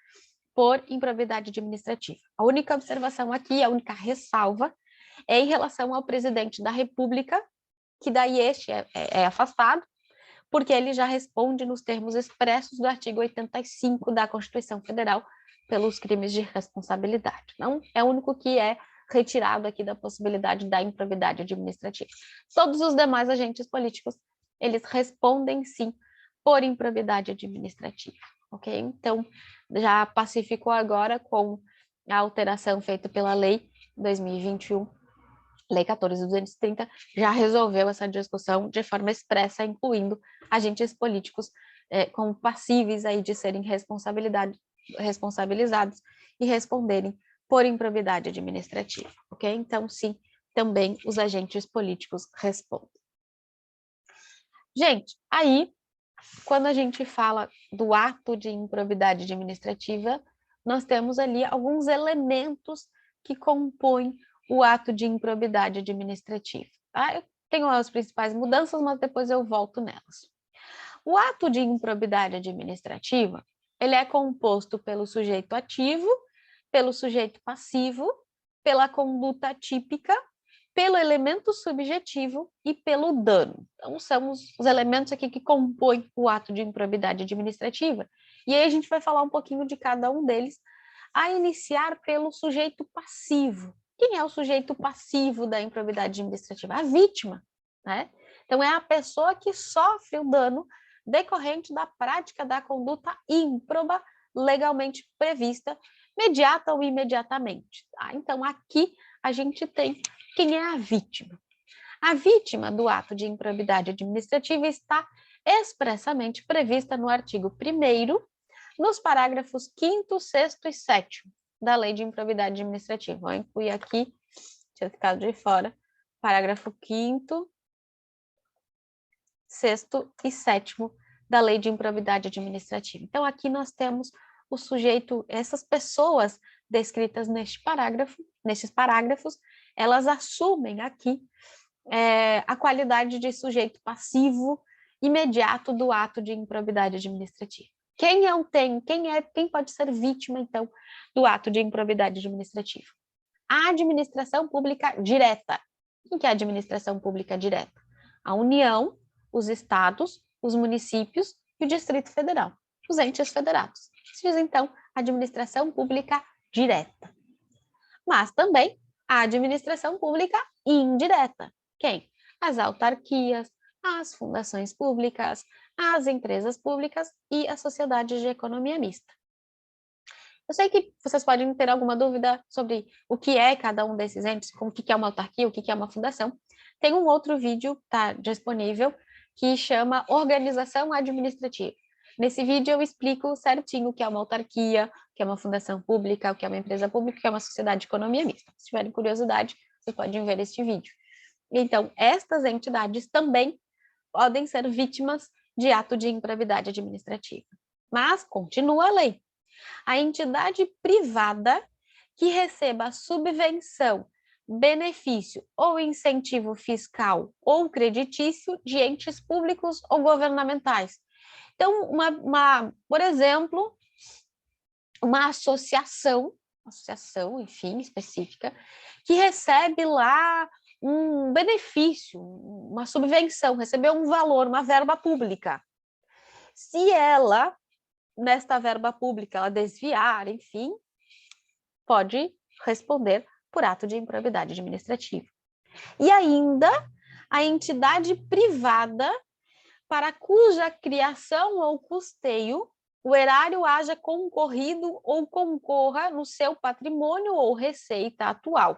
por improbidade administrativa. A única observação aqui, a única ressalva, é em relação ao presidente da República, que daí este é afastado, porque ele já responde nos termos expressos do artigo 85 da Constituição Federal pelos crimes de responsabilidade. Não é o único que é retirado aqui da possibilidade da improbidade administrativa. Todos os demais agentes políticos, eles respondem sim por improbidade administrativa, ok? Então, já pacificou agora com a alteração feita pela lei 2021, Lei 14.230, já resolveu essa discussão de forma expressa, incluindo agentes políticos como passíveis aí de serem responsabilizados e responderem por improbidade administrativa, ok? Então, sim, também os agentes políticos respondem. Gente, aí, quando a gente fala do ato de improbidade administrativa, nós temos ali alguns elementos que compõem o ato de improbidade administrativa. Tá? Eu tenho as principais mudanças, mas depois eu volto nelas. O ato de improbidade administrativa, ele é composto pelo sujeito ativo, pelo sujeito passivo, pela conduta típica, pelo elemento subjetivo e pelo dano. Então, são os elementos aqui que compõem o ato de improbidade administrativa. E aí a gente vai falar um pouquinho de cada um deles, a iniciar pelo sujeito passivo. Quem é o sujeito passivo da improbidade administrativa? A vítima, né? Então, é a pessoa que sofre o dano decorrente da prática da conduta ímproba legalmente prevista, mediata ou imediatamente. Tá? Então, aqui a gente tem quem é a vítima. A vítima do ato de improbidade administrativa está expressamente prevista no artigo 1º, nos parágrafos 5º, 6º e 7º da Lei de Improbidade Administrativa. Vou incluir aqui, tinha ficado de fora, parágrafo 5º, 6º e 7º da Lei de Improbidade Administrativa. Então, aqui nós temos o sujeito, essas pessoas descritas nesses parágrafos, elas assumem aqui a qualidade de sujeito passivo imediato do ato de improbidade administrativa. Quem pode ser vítima, então, do ato de improbidade administrativa? A administração pública direta. Quem que é a administração pública direta? A União, os estados, os municípios e o Distrito Federal, os entes federados. Isso diz, então, administração pública direta. Mas também a administração pública indireta. Quem? As autarquias, as fundações públicas, as empresas públicas e as sociedades de economia mista. Eu sei que vocês podem ter alguma dúvida sobre o que é cada um desses entes, como o que é uma autarquia, o que é uma fundação. Tem um outro vídeo, tá disponível, que chama Organização Administrativa. Nesse vídeo eu explico certinho o que é uma autarquia, o que é uma fundação pública, o que é uma empresa pública, o que é uma sociedade de economia mista. Se tiverem curiosidade, vocês podem ver este vídeo. Então, estas entidades também podem ser vítimas de ato de improbidade administrativa. Mas continua a lei. A entidade privada que receba subvenção benefício ou incentivo fiscal ou creditício de entes públicos ou governamentais. Então, por exemplo, uma associação, enfim, específica, que recebe lá um benefício, uma subvenção, recebeu um valor, uma verba pública. Se ela, nesta verba pública, ela desviar, enfim, pode responder por ato de improbidade administrativa. E ainda, a entidade privada para cuja criação ou custeio o erário haja concorrido ou concorra no seu patrimônio ou receita atual.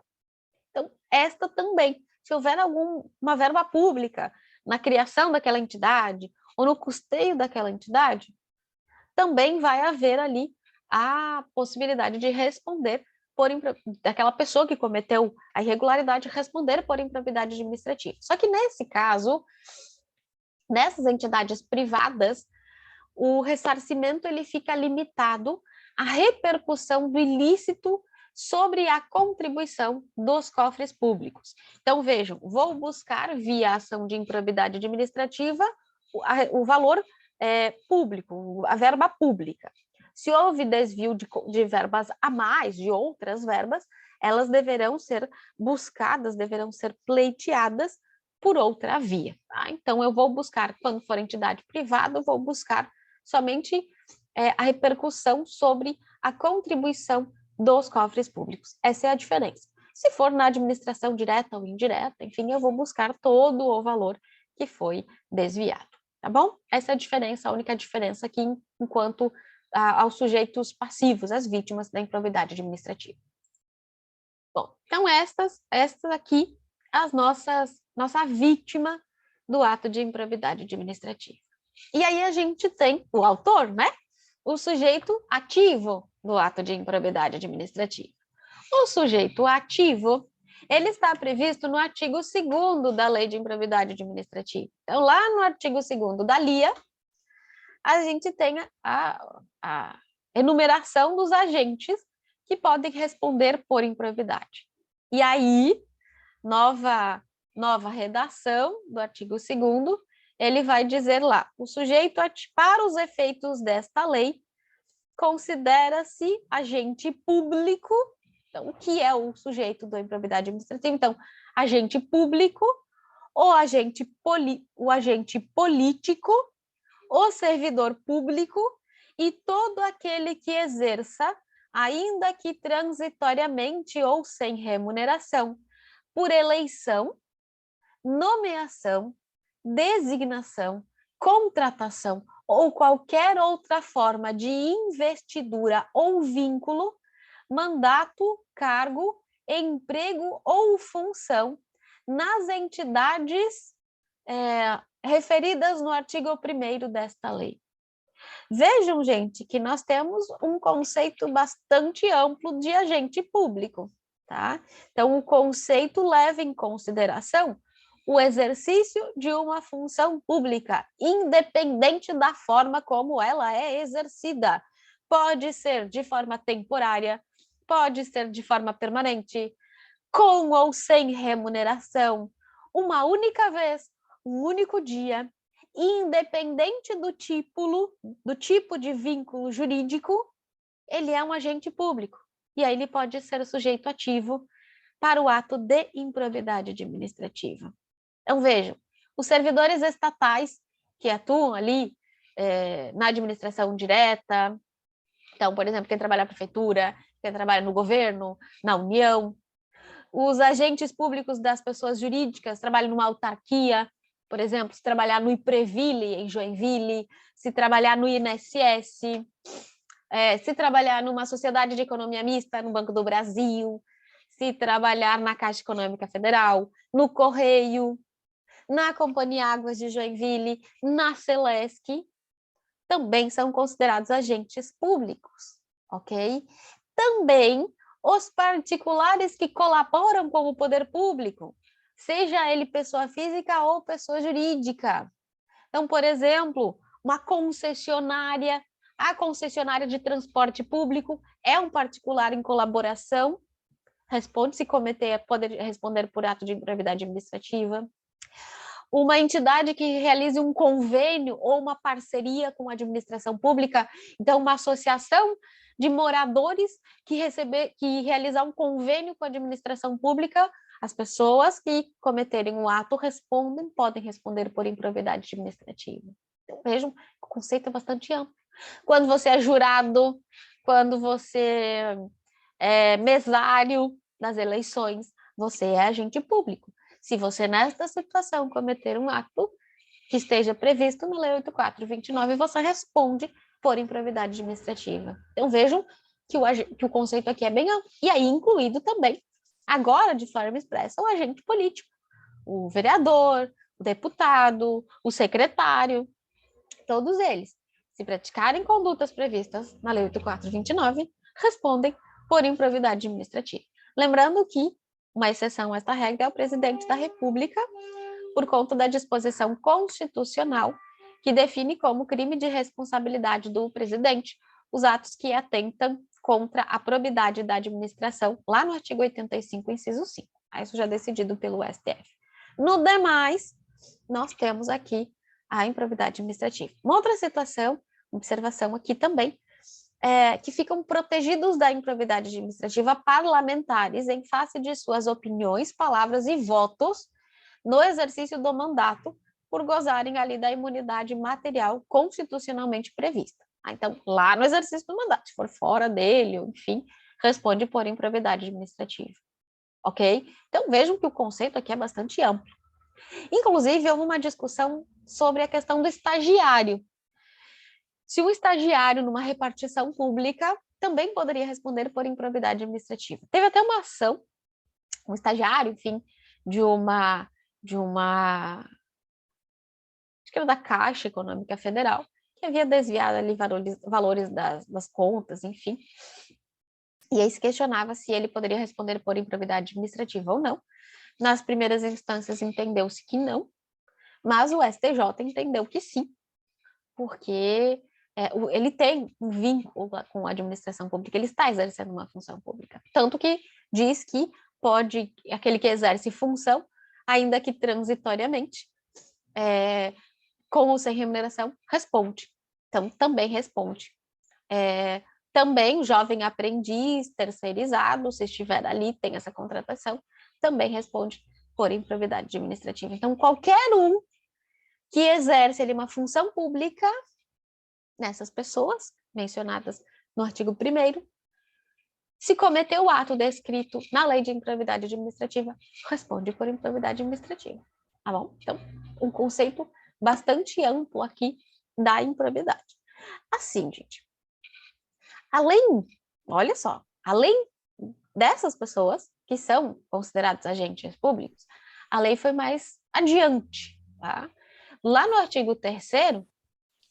Então, esta também, se houver alguma verba pública na criação daquela entidade ou no custeio daquela entidade, também vai haver ali a possibilidade de responder daquela pessoa que cometeu a irregularidade responder por improbidade administrativa. Só que nesse caso, nessas entidades privadas, o ressarcimento ele fica limitado à repercussão do ilícito sobre a contribuição dos cofres públicos. Então, vejam, vou buscar, via ação de improbidade administrativa, o valor público, a verba pública. Se houve desvio de verbas a mais, de outras verbas, elas deverão ser buscadas, deverão ser pleiteadas por outra via. Tá? Então, eu vou buscar, quando for entidade privada, eu vou buscar somente a repercussão sobre a contribuição dos cofres públicos. Essa é a diferença. Se for na administração direta ou indireta, enfim, eu vou buscar todo o valor que foi desviado, tá bom? Essa é a diferença, a única diferença aqui enquanto aos sujeitos passivos, as vítimas da improbidade administrativa. Bom, então estas aqui, nossa vítima do ato de improbidade administrativa. E aí a gente tem o autor, né? O sujeito ativo do ato de improbidade administrativa. O sujeito ativo, ele está previsto no artigo 2º da Lei de Improbidade Administrativa. Então, lá no artigo 2º da LIA, a gente tem a enumeração dos agentes que podem responder por improbidade. E aí, nova redação do artigo 2º, ele vai dizer lá, o sujeito, para os efeitos desta lei, considera-se agente público. Então, o que é o sujeito da improbidade administrativa? Então, agente público, o agente político, o servidor público e todo aquele que exerça, ainda que transitoriamente ou sem remuneração, por eleição, nomeação, designação, contratação ou qualquer outra forma de investidura ou vínculo, mandato, cargo, emprego ou função nas entidades referidas no artigo 1º desta lei. Vejam, gente, que nós temos um conceito bastante amplo de agente público, tá? Então, o conceito leva em consideração o exercício de uma função pública, independente da forma como ela é exercida. Pode ser de forma temporária, pode ser de forma permanente, com ou sem remuneração, uma única vez, um único dia, independente do tipo de vínculo jurídico, ele é um agente público. E aí ele pode ser o sujeito ativo para o ato de improbidade administrativa. Então, vejam, os servidores estatais que atuam ali na administração direta, então, por exemplo, quem trabalha na prefeitura, quem trabalha no governo, na União, os agentes públicos das pessoas jurídicas trabalham numa autarquia, por exemplo, se trabalhar no IPREVILE, em Joinville, se trabalhar no INSS, se trabalhar numa sociedade de economia mista, no Banco do Brasil, se trabalhar na Caixa Econômica Federal, no Correio, na Companhia Águas de Joinville, na Celesc, também são considerados agentes públicos, ok? Também os particulares que colaboram com o poder público, seja ele pessoa física ou pessoa jurídica. Então, por exemplo, uma concessionária, a concessionária de transporte público é um particular em colaboração responde se cometer, pode responder por ato de improbidade administrativa. Uma entidade que realize um convênio ou uma parceria com a administração pública, então uma associação de moradores que realizar um convênio com a administração pública, as pessoas que cometerem o ato podem responder por improbidade administrativa. Então, vejam, o conceito é bastante amplo. Quando você é jurado, quando você é mesário nas eleições, você é agente público. Se você, nesta situação, cometer um ato que esteja previsto na Lei 8.429, você responde por improbidade administrativa. Então, vejam que o conceito aqui é bem amplo. E aí, incluído também, agora, de forma expressa, o agente político, o vereador, o deputado, o secretário, todos eles, se praticarem condutas previstas na Lei 8.429, respondem por improbidade administrativa. Lembrando que uma exceção a esta regra é o presidente da República, por conta da disposição constitucional que define como crime de responsabilidade do presidente os atos que atentam contra a probidade da administração, lá no artigo 85, inciso 5. Isso já decidido pelo STF. No demais, nós temos aqui a improbidade administrativa. Uma outra observação aqui também, que ficam protegidos da improbidade administrativa parlamentares em face de suas opiniões, palavras e votos no exercício do mandato por gozarem ali da imunidade material constitucionalmente prevista. Então, lá no exercício do mandato, se for fora dele, enfim, responde por improbidade administrativa. Ok? Então, vejam que o conceito aqui é bastante amplo. Inclusive, houve uma discussão sobre a questão do estagiário. Se o estagiário, numa repartição pública, também poderia responder por improbidade administrativa. Teve até uma ação, um estagiário, enfim, de uma acho que era da Caixa Econômica Federal, que havia desviado ali valores das contas, enfim. E aí se questionava se ele poderia responder por improbidade administrativa ou não. Nas primeiras instâncias entendeu-se que não, mas o STJ entendeu que sim, porque ele tem um vínculo com a administração pública, ele está exercendo uma função pública. Tanto que diz que pode, aquele que exerce função, ainda que transitoriamente, com ou sem remuneração, responde. Então, também responde. Também o jovem aprendiz terceirizado, se estiver ali, tem essa contratação, também responde por improbidade administrativa. Então, qualquer um que exerce ali uma função pública, nessas pessoas mencionadas no artigo 1º, se cometeu o ato descrito na lei de improbidade administrativa, responde por improbidade administrativa. Tá bom? Então, um conceito bastante amplo aqui da improbidade. Assim, gente, olha só, além dessas pessoas que são considerados agentes públicos, a lei foi mais adiante, tá? Lá no artigo 3º,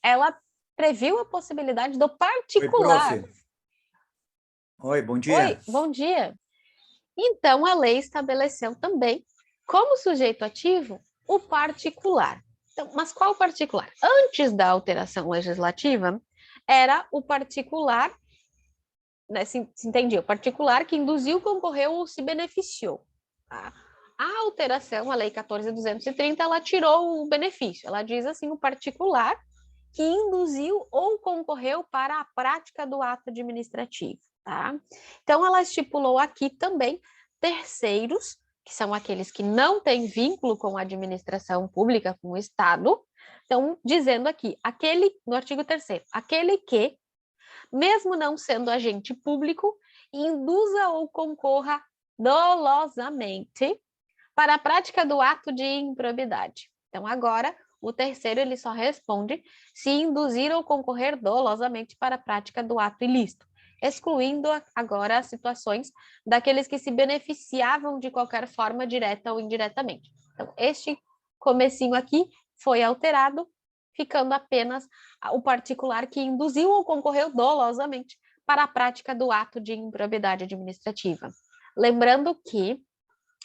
ela previu a possibilidade do particular. Oi, prof. Oi, bom dia. Oi, bom dia. Então, a lei estabeleceu também, como sujeito ativo, o particular. Então, mas qual particular? Antes da alteração legislativa, era o particular, né, se entendia, o particular que induziu, concorreu ou se beneficiou. Tá? A alteração, a Lei 14.230, ela tirou o benefício. Ela diz assim, o particular que induziu ou concorreu para a prática do ato administrativo. Tá? Então, ela estipulou aqui também terceiros, que são aqueles que não têm vínculo com a administração pública, com o Estado. Então, dizendo aqui, no artigo 3º, aquele que, mesmo não sendo agente público, induza ou concorra dolosamente para a prática do ato de improbidade. Então, agora, o terceiro, ele só responde se induzir ou concorrer dolosamente para a prática do ato ilícito, excluindo agora as situações daqueles que se beneficiavam de qualquer forma, direta ou indiretamente. Então, este comecinho aqui foi alterado, ficando apenas o particular que induziu ou concorreu dolosamente para a prática do ato de improbidade administrativa. Lembrando que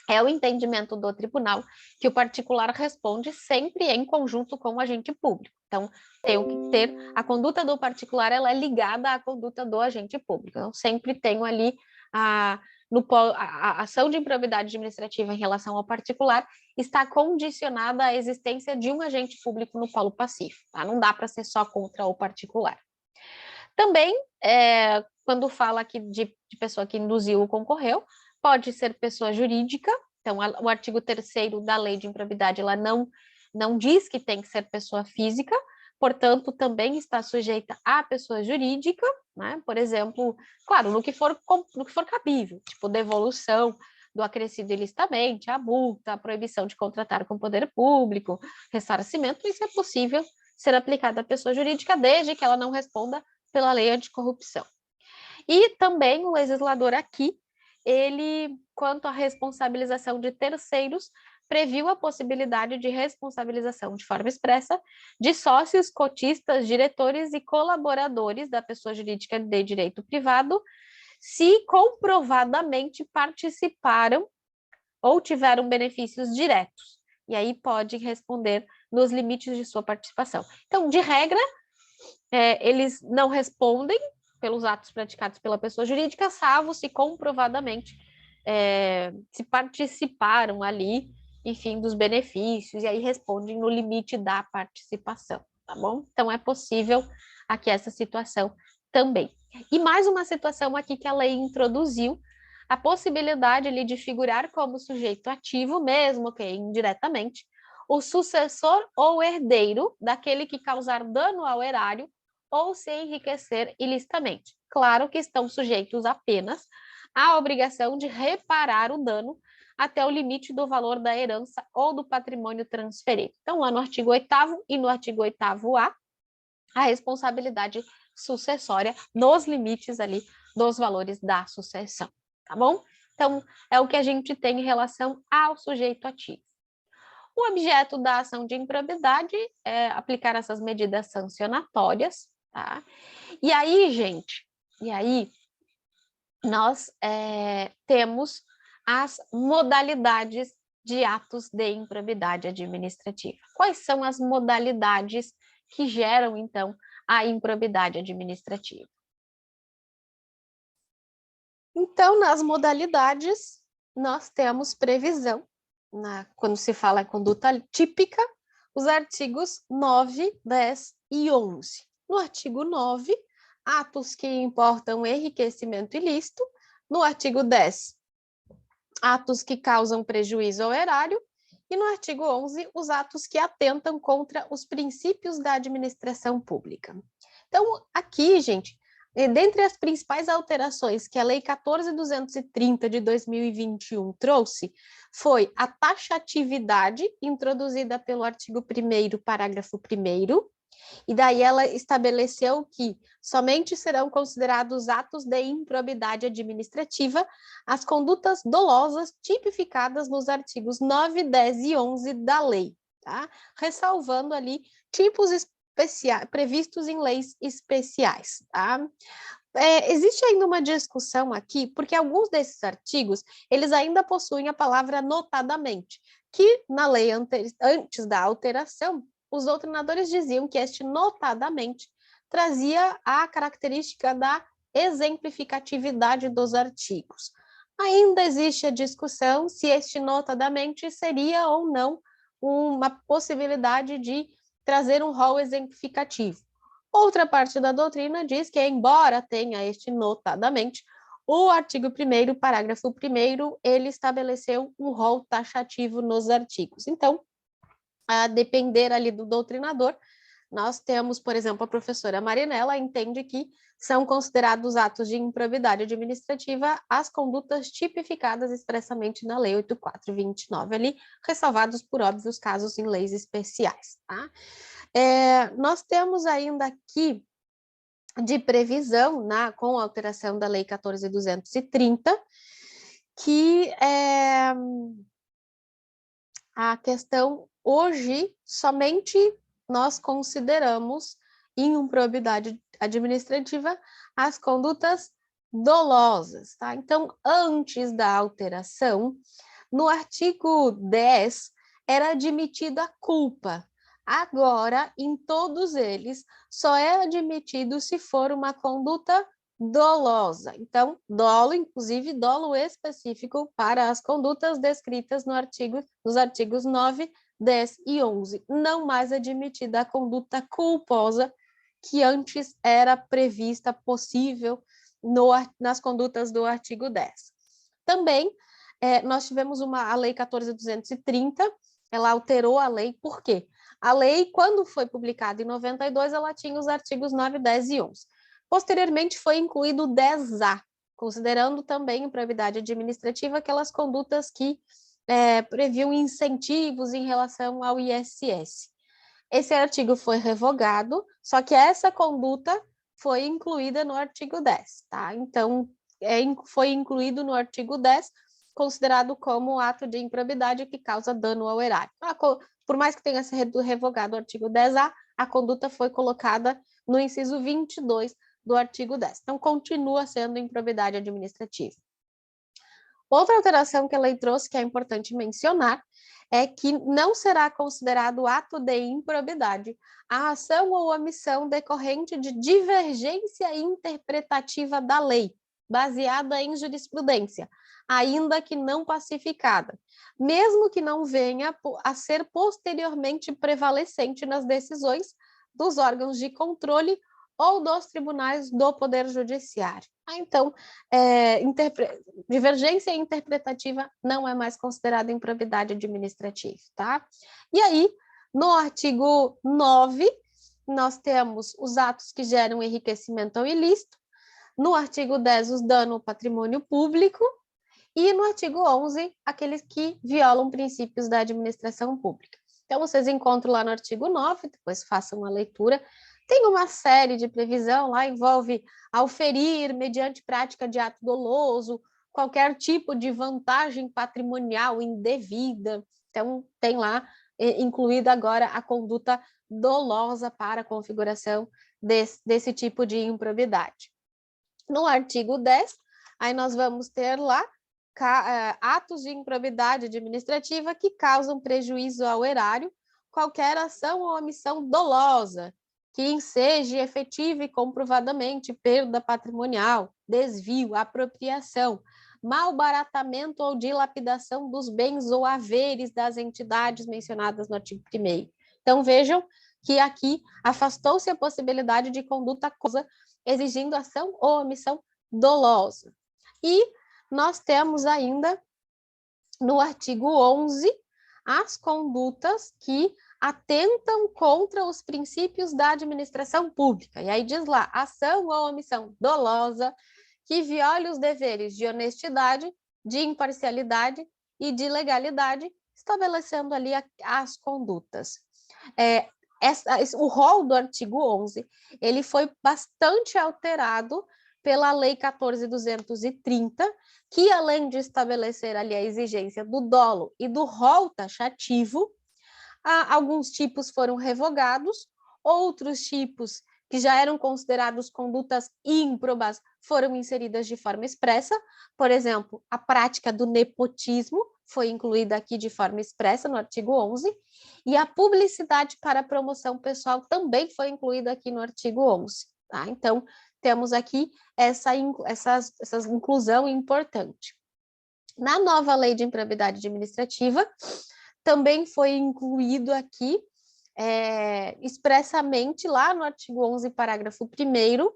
é o entendimento do tribunal que o particular responde sempre em conjunto com o agente público. Então, tenho que ter a conduta do particular, ela é ligada à conduta do agente público. Então, sempre tenho ali a ação de improbidade administrativa em relação ao particular está condicionada à existência de um agente público no polo passivo, tá? Não dá para ser só contra o particular. Também, quando fala aqui de pessoa que induziu ou concorreu, pode ser pessoa jurídica. Então, o artigo 3º da lei de improbidade, ela não diz que tem que ser pessoa física, portanto, também está sujeita à pessoa jurídica, né? Por exemplo, claro, no que for cabível, tipo devolução do acrescido ilicitamente, a multa, a proibição de contratar com o poder público, ressarcimento, isso é possível ser aplicado à pessoa jurídica, desde que ela não responda pela lei anticorrupção. E também o legislador aqui, ele, quanto à responsabilização de terceiros, previu a possibilidade de responsabilização de forma expressa de sócios, cotistas, diretores e colaboradores da pessoa jurídica de direito privado, se comprovadamente participaram ou tiveram benefícios diretos. E aí pode responder nos limites de sua participação. Então, de regra, eles não respondem pelos atos praticados pela pessoa jurídica, salvo se comprovadamente se participaram ali, enfim, dos benefícios, e aí respondem no limite da participação, tá bom? Então, é possível aqui essa situação também. E mais uma situação aqui que a lei introduziu, a possibilidade ali de figurar como sujeito ativo, mesmo que indiretamente, o sucessor ou herdeiro daquele que causar dano ao erário ou se enriquecer ilicitamente. Claro que estão sujeitos apenas à obrigação de reparar o dano até o limite do valor da herança ou do patrimônio transferido. Então, lá no artigo 8º e no artigo 8º-A, a responsabilidade sucessória nos limites ali dos valores da sucessão, tá bom? Então, é o que a gente tem em relação ao sujeito ativo. O objeto da ação de improbidade é aplicar essas medidas sancionatórias, tá? E aí, gente, nós temos as modalidades de atos de improbidade administrativa. Quais são as modalidades que geram, então, a improbidade administrativa? Então, nas modalidades, nós temos previsão, quando se fala em conduta típica, os artigos 9, 10 e 11. No artigo 9, atos que importam enriquecimento ilícito. No artigo 10, atos que causam prejuízo ao erário. E no artigo 11, os atos que atentam contra os princípios da administração pública. Então, aqui, gente, dentre as principais alterações que a Lei 14.230 de 2021 trouxe, foi a taxatividade, introduzida pelo artigo 1º, parágrafo 1º, e daí ela estabeleceu que somente serão considerados atos de improbidade administrativa as condutas dolosas tipificadas nos artigos 9, 10 e 11 da lei, tá? Ressalvando ali tipos previstos em leis especiais, tá? Existe ainda uma discussão aqui, porque alguns desses artigos, eles ainda possuem a palavra notadamente, que na lei antes da alteração, os doutrinadores diziam que este notadamente trazia a característica da exemplificatividade dos artigos. Ainda existe a discussão se este notadamente seria ou não uma possibilidade de trazer um rol exemplificativo. Outra parte da doutrina diz que, embora tenha este notadamente, o artigo 1º, parágrafo 1º, ele estabeleceu um rol taxativo nos artigos. Então, a depender ali do doutrinador, nós temos, por exemplo, a professora Marinella entende que são considerados atos de improbidade administrativa as condutas tipificadas expressamente na Lei 8.429, ali, ressalvados por óbvios casos em leis especiais, tá? Nós temos ainda aqui de previsão, com a alteração da Lei 14.230, que a questão hoje somente nós consideramos em improbidade administrativa as condutas dolosas, tá? Então, antes da alteração, no artigo 10 era admitida a culpa. Agora, em todos eles, só é admitido se for uma conduta dolosa. Então, dolo, inclusive dolo específico para as condutas descritas nos artigos 9, 10 e 11. Não mais admitida a conduta culposa que antes era prevista, possível, nas condutas do artigo 10. Também, nós tivemos a Lei 14.230, ela alterou a lei, por quê? A lei, quando foi publicada em 92, ela tinha os artigos 9, 10 e 11. Posteriormente, foi incluído o 10A, considerando também improbidade administrativa aquelas condutas que previam incentivos em relação ao ISS. Esse artigo foi revogado, só que essa conduta foi incluída no artigo 10, tá? Então, foi incluído no artigo 10, considerado como ato de improbidade que causa dano ao erário. Por mais que tenha sido revogado o artigo 10A, a conduta foi colocada no inciso 22 do artigo 10. Então, continua sendo improbidade administrativa. Outra alteração que a lei trouxe, que é importante mencionar, é que não será considerado ato de improbidade a ação ou omissão decorrente de divergência interpretativa da lei, baseada em jurisprudência, ainda que não pacificada, mesmo que não venha a ser posteriormente prevalecente nas decisões dos órgãos de controle ou dos tribunais do Poder Judiciário. Então, divergência interpretativa não é mais considerada improbidade administrativa, tá? E aí, no artigo 9, nós temos os atos que geram enriquecimento ao ilícito, no artigo 10, os danos ao patrimônio público, e no artigo 11, aqueles que violam princípios da administração pública. Então, vocês encontram lá no artigo 9, depois façam uma leitura. Tem uma série de previsão lá, envolve auferir, mediante prática de ato doloso, qualquer tipo de vantagem patrimonial indevida. Então, tem lá incluída agora a conduta dolosa para a configuração desse tipo de improbidade. No artigo 10, aí nós vamos ter lá atos de improbidade administrativa que causam prejuízo ao erário, qualquer ação ou omissão dolosa, que enseje efetiva e comprovadamente perda patrimonial, desvio, apropriação, malbaratamento ou dilapidação dos bens ou haveres das entidades mencionadas no artigo 1º. Então, vejam que aqui afastou-se a possibilidade de conduta culposa exigindo ação ou omissão dolosa. E nós temos ainda, no artigo 11, as condutas que atentam contra os princípios da administração pública. E aí diz lá, ação ou omissão dolosa que viole os deveres de honestidade, de imparcialidade e de legalidade, estabelecendo ali as condutas. O rol do artigo 11, ele foi bastante alterado pela Lei 14.230, que além de estabelecer ali a exigência do dolo e do rol taxativo, alguns tipos foram revogados, outros tipos que já eram considerados condutas ímprobas foram inseridas de forma expressa. Por exemplo, a prática do nepotismo foi incluída aqui de forma expressa no artigo 11, e a publicidade para promoção pessoal também foi incluída aqui no artigo 11. Tá? Então, temos aqui essa inclusão importante. Na nova lei de improbidade administrativa, também foi incluído aqui expressamente lá no artigo 11, parágrafo 1º,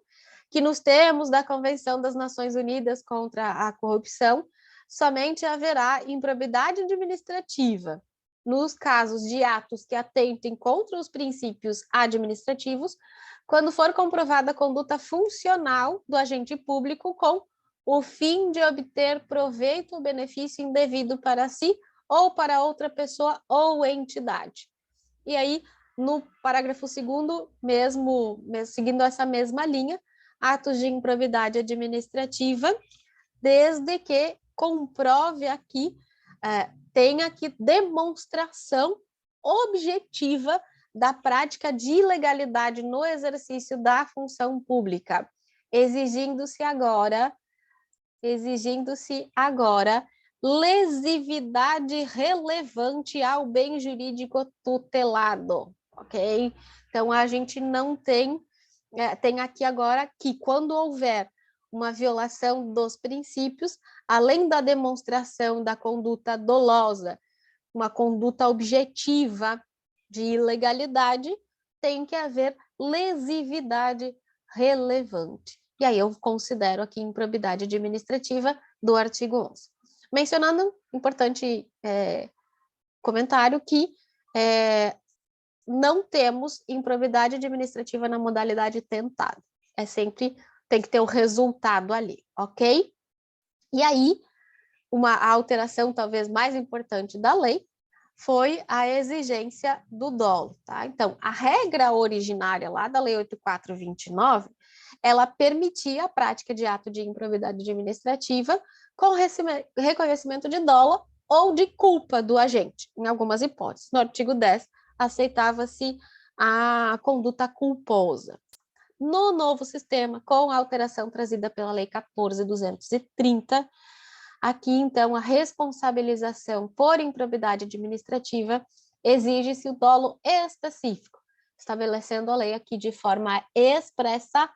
que nos termos da Convenção das Nações Unidas contra a Corrupção, somente haverá improbidade administrativa nos casos de atos que atentem contra os princípios administrativos, quando for comprovada a conduta funcional do agente público com o fim de obter proveito ou benefício indevido para si ou para outra pessoa ou entidade. E aí, no parágrafo 2º, mesmo seguindo essa mesma linha, atos de improbidade administrativa, desde que comprove aqui, tenha aqui demonstração objetiva da prática de ilegalidade no exercício da função pública, exigindo-se agora lesividade relevante ao bem jurídico tutelado, ok? Então, a gente não tem aqui agora que quando houver uma violação dos princípios, além da demonstração da conduta dolosa, uma conduta objetiva de ilegalidade, tem que haver lesividade relevante. E aí eu considero aqui improbidade administrativa do artigo 11. Mencionando, importante comentário, que não temos improbidade administrativa na modalidade tentada. É sempre, tem que ter o resultado ali, ok? E aí, a alteração talvez mais importante da lei foi a exigência do dolo, tá? Então, a regra originária lá da Lei 8.429, ela permitia a prática de ato de improbidade administrativa com reconhecimento de dolo ou de culpa do agente, em algumas hipóteses. No artigo 10, aceitava-se a conduta culposa. No novo sistema, com a alteração trazida pela Lei 14.230, aqui, então, a responsabilização por improbidade administrativa exige-se o dolo específico, estabelecendo a lei aqui de forma expressa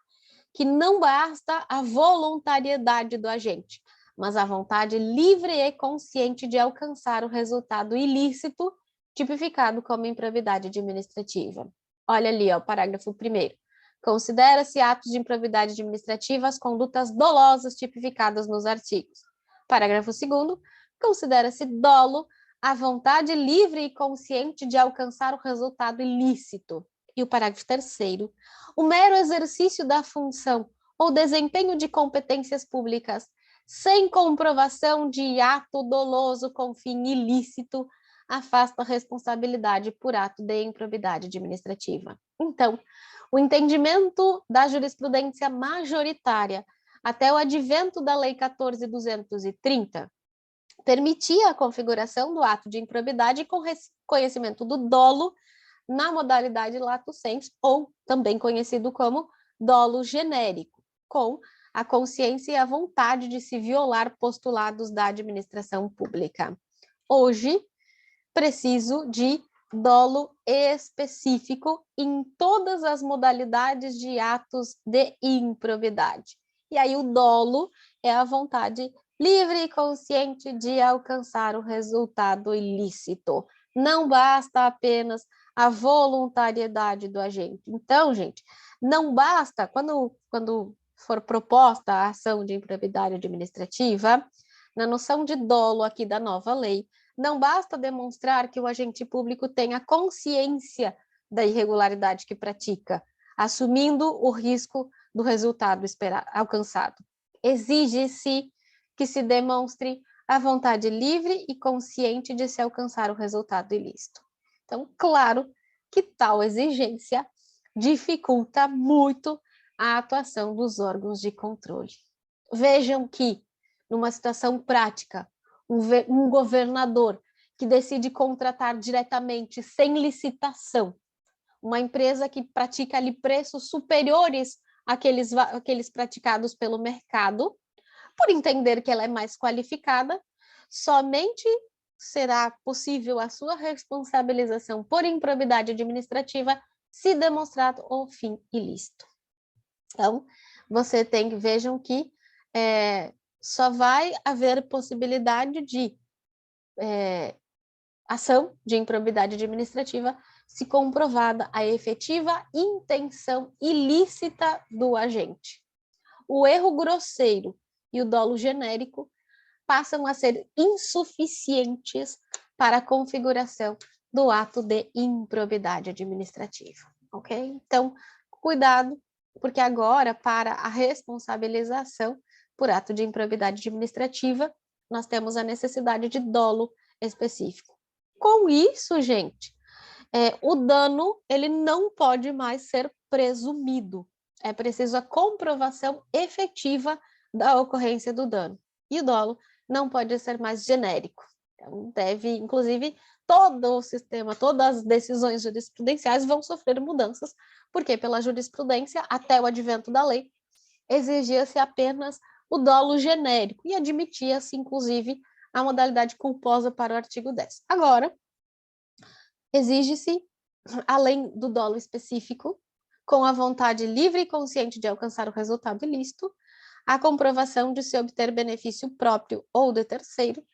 que não basta a voluntariedade do agente, mas a vontade livre e consciente de alcançar o resultado ilícito, tipificado como improbidade administrativa. Olha ali, ó, o parágrafo 1º. Considera-se atos de improbidade administrativa as condutas dolosas tipificadas nos artigos. Parágrafo 2º. Considera-se dolo a vontade livre e consciente de alcançar o resultado ilícito. E o parágrafo 3º. O mero exercício da função ou desempenho de competências públicas sem comprovação de ato doloso com fim ilícito afasta a responsabilidade por ato de improbidade administrativa. Então, o entendimento da jurisprudência majoritária até o advento da Lei 14.230 permitia a configuração do ato de improbidade com conhecimento do dolo na modalidade lato sensu, ou também conhecido como dolo genérico, com a consciência e a vontade de se violar postulados da administração pública. Hoje, preciso de dolo específico em todas as modalidades de atos de improbidade. E aí o dolo é a vontade livre e consciente de alcançar o resultado ilícito. Não basta apenas a voluntariedade do agente. Então, gente, não basta, quando for proposta a ação de improbidade administrativa, na noção de dolo aqui da nova lei, não basta demonstrar que o agente público tenha consciência da irregularidade que pratica, assumindo o risco do resultado alcançado. Exige-se que se demonstre a vontade livre e consciente de se alcançar o resultado ilícito. Então, claro que tal exigência dificulta muito a atuação dos órgãos de controle. Vejam que, numa situação prática, um governador que decide contratar diretamente, sem licitação, uma empresa que pratica ali preços superiores àqueles praticados pelo mercado, por entender que ela é mais qualificada, somente será possível a sua responsabilização por improbidade administrativa se demonstrado o fim ilícito. Então, vejam que só vai haver possibilidade de ação de improbidade administrativa se comprovada a efetiva intenção ilícita do agente. O erro grosseiro e o dolo genérico passam a ser insuficientes para a configuração do ato de improbidade administrativa, ok? Então, cuidado, porque agora, para a responsabilização por ato de improbidade administrativa, nós temos a necessidade de dolo específico. Com isso, gente, o dano ele não pode mais ser presumido. É preciso a comprovação efetiva da ocorrência do dano. E o dolo não pode ser mais genérico. Então, inclusive, todo o sistema, todas as decisões jurisprudenciais vão sofrer mudanças, porque pela jurisprudência, até o advento da lei, exigia-se apenas o dolo genérico e admitia-se, inclusive, a modalidade culposa para o artigo 10. Agora, exige-se, além do dolo específico, com a vontade livre e consciente de alcançar o resultado ilícito, a comprovação de se obter benefício próprio ou de terceiro,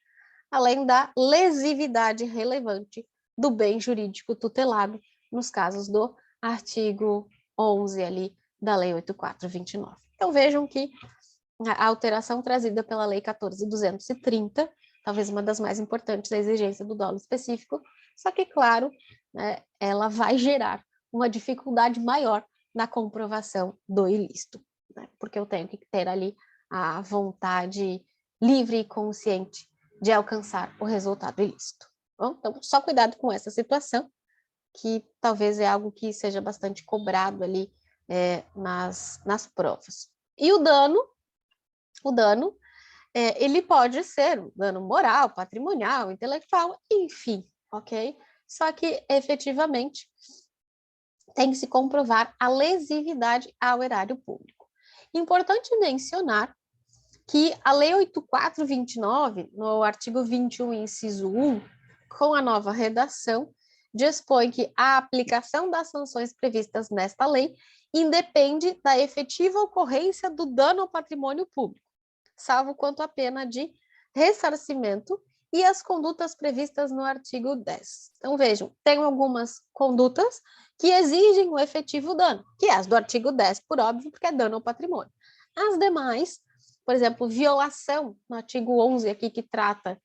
além da lesividade relevante do bem jurídico tutelado, nos casos do artigo 11 ali da Lei 8.429. Então, vejam que a alteração trazida pela Lei 14.230, talvez uma das mais importantes, a exigência do dolo específico, só que, claro, né, ela vai gerar uma dificuldade maior na comprovação do ilícito, né, porque eu tenho que ter ali a vontade livre e consciente de alcançar o resultado ilícito. Bom, então, só cuidado com essa situação, que talvez é algo que seja bastante cobrado ali nas provas. E o dano, ele pode ser um dano moral, patrimonial, intelectual, enfim, ok? Só que, efetivamente, tem que se comprovar a lesividade ao erário público. Importante mencionar que a Lei 8.429, no artigo 21, inciso 1, com a nova redação, dispõe que a aplicação das sanções previstas nesta lei independe da efetiva ocorrência do dano ao patrimônio público, salvo quanto à pena de ressarcimento e as condutas previstas no artigo 10. Então, vejam, tem algumas condutas que exigem o efetivo dano, que é as do artigo 10, por óbvio, porque é dano ao patrimônio. As demais, por exemplo, violação, no artigo 11 aqui, que trata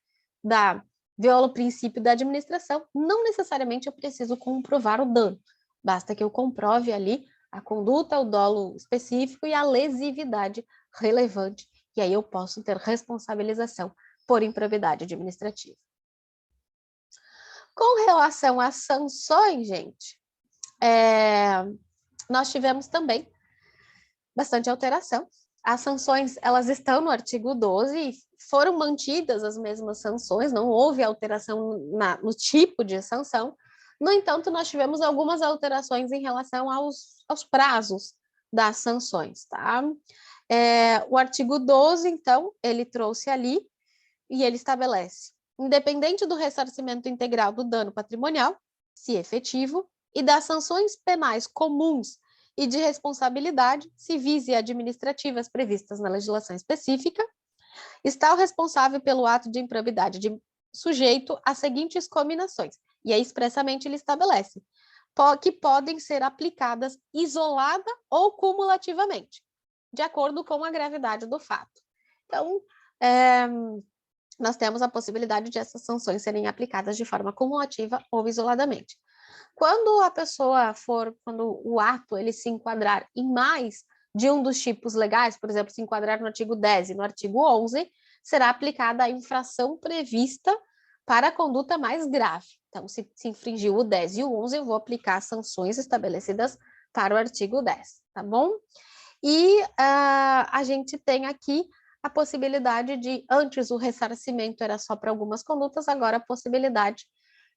viola o princípio da administração, não necessariamente eu preciso comprovar o dano, basta que eu comprove ali a conduta, o dolo específico e a lesividade relevante, e aí eu posso ter responsabilização por improbidade administrativa. Com relação às sanções, gente, nós tivemos também bastante alteração. As sanções, elas estão no artigo 12 e foram mantidas as mesmas sanções, não houve alteração no tipo de sanção. No entanto, nós tivemos algumas alterações em relação aos prazos das sanções, tá? O artigo 12, então, ele trouxe ali e ele estabelece, independente do ressarcimento integral do dano patrimonial, se efetivo, e das sanções penais comuns e de responsabilidade civis e administrativas previstas na legislação específica, está o responsável pelo ato de improbidade sujeito às seguintes cominações, e aí expressamente ele estabelece, que podem ser aplicadas isolada ou cumulativamente, de acordo com a gravidade do fato. Então, nós temos a possibilidade de essas sanções serem aplicadas de forma cumulativa ou isoladamente. Quando o ato ele se enquadrar em mais de um dos tipos legais, por exemplo, se enquadrar no artigo 10 e no artigo 11, será aplicada a infração prevista para a conduta mais grave. Então, se infringiu o 10 e o 11, eu vou aplicar sanções estabelecidas para o artigo 10, tá bom? E a gente tem aqui a possibilidade de, antes o ressarcimento era só para algumas condutas, agora a possibilidade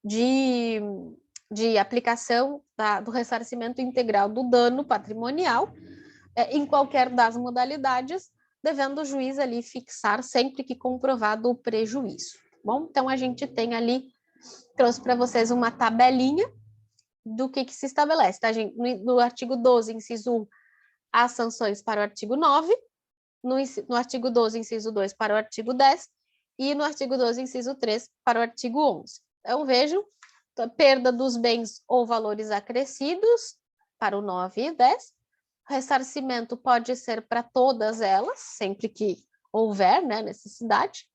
de aplicação do ressarcimento integral do dano patrimonial em qualquer das modalidades, devendo o juiz ali fixar sempre que comprovado o prejuízo. Bom, então a gente tem ali, trouxe para vocês uma tabelinha do que se estabelece, tá, gente? No artigo 12, inciso 1, as sanções para o artigo 9, no artigo 12, inciso 2, para o artigo 10, e no artigo 12, inciso 3, para o artigo 11. Então, vejam, perda dos bens ou valores acrescidos, para o 9 e 10. Ressarcimento pode ser para todas elas, sempre que houver, né, necessidade.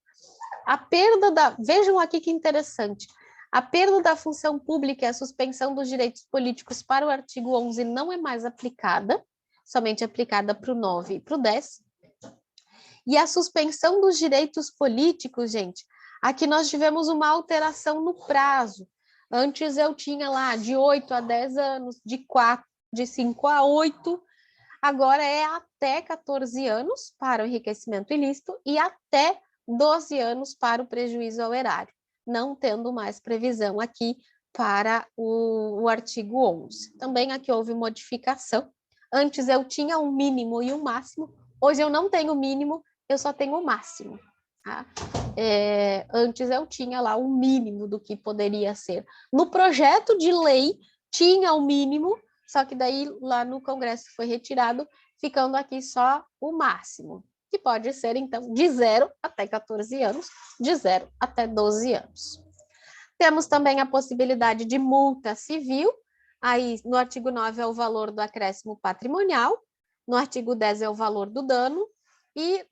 A perda vejam aqui que interessante, a perda da função pública e a suspensão dos direitos políticos para o artigo 11 não é mais aplicada, somente aplicada para o 9 e para o 10. E a suspensão dos direitos políticos, gente, aqui nós tivemos uma alteração no prazo. Antes eu tinha lá de 8 a 10 anos, de 5 a 8, agora é até 14 anos para o enriquecimento ilícito e até 12 anos para o prejuízo ao erário, não tendo mais previsão aqui para o artigo 11. Também aqui houve modificação. Antes eu tinha um mínimo e um máximo, hoje eu não tenho mínimo, eu só tenho o máximo. Tá? Antes eu tinha lá o mínimo do que poderia ser. No projeto de lei tinha o mínimo, só que daí lá no Congresso foi retirado, ficando aqui só o máximo. que pode ser, então, de 0 até 14 anos, de 0 até 12 anos. Temos também a possibilidade de multa civil, aí no artigo 9 é o valor do acréscimo patrimonial, no artigo 10 é o valor do dano, e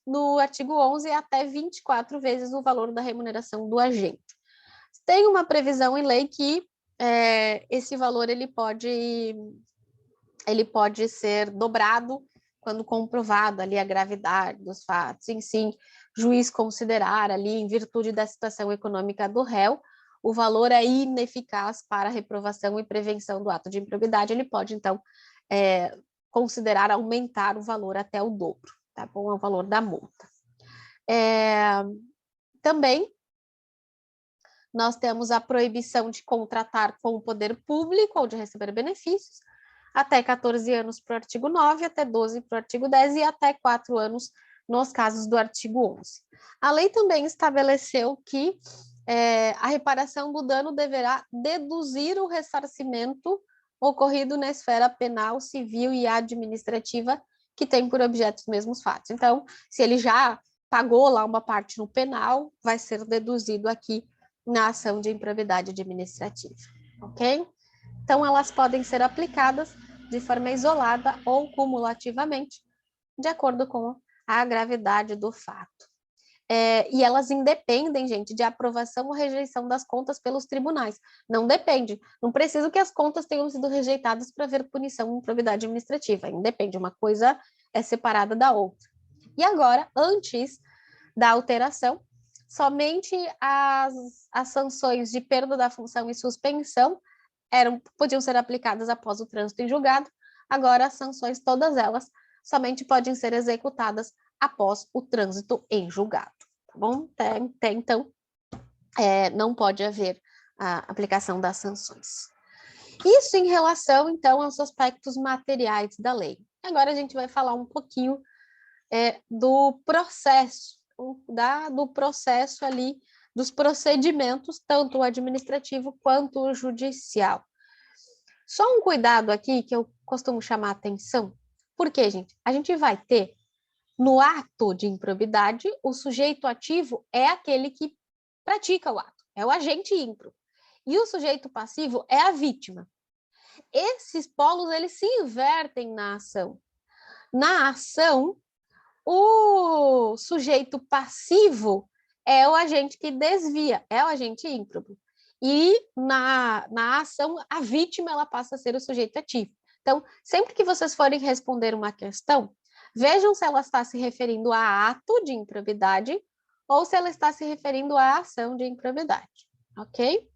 no artigo 11 é até 24 vezes o valor da remuneração do agente. Tem uma previsão em lei que esse valor ele pode ser dobrado quando comprovado ali a gravidade dos fatos, sim, juiz considerar ali, em virtude da situação econômica do réu, o valor é ineficaz para a reprovação e prevenção do ato de improbidade, ele pode, então, considerar aumentar o valor até o dobro, tá bom? É o valor da multa. Também, nós temos a proibição de contratar com o poder público ou de receber benefícios, até 14 anos para o artigo 9, até 12 para o artigo 10 e até 4 anos nos casos do artigo 11. A lei também estabeleceu que a reparação do dano deverá deduzir o ressarcimento ocorrido na esfera penal, civil e administrativa que tem por objeto os mesmos fatos. Então, se ele já pagou lá uma parte no penal, vai ser deduzido aqui na ação de improbidade administrativa, ok? Então, elas podem ser aplicadas de forma isolada ou cumulativamente, de acordo com a gravidade do fato. E elas independem, gente, de aprovação ou rejeição das contas pelos tribunais. Não depende. Não precisa que as contas tenham sido rejeitadas para haver punição em improbidade administrativa. Independe, uma coisa é separada da outra. E agora, antes da alteração, somente as sanções de perda da função e suspensão podiam ser aplicadas após o trânsito em julgado. Agora, as sanções, todas elas, somente podem ser executadas após o trânsito em julgado, tá bom? Então, não pode haver a aplicação das sanções. Isso em relação, então, aos aspectos materiais da lei. Agora a gente vai falar um pouquinho do processo, do processo ali, dos procedimentos, tanto o administrativo quanto o judicial. Só um cuidado aqui que eu costumo chamar a atenção, porque, gente, a gente vai ter no ato de improbidade, o sujeito ativo é aquele que pratica o ato, é o agente ímprobo. E o sujeito passivo é a vítima. Esses polos, eles se invertem na ação. Na ação, o sujeito passivo é o agente que desvia, é o agente ímprobo. E na ação, a vítima ela passa a ser o sujeito ativo. Então, sempre que vocês forem responder uma questão, vejam se ela está se referindo a ato de improbidade ou se ela está se referindo à ação de improbidade, ok?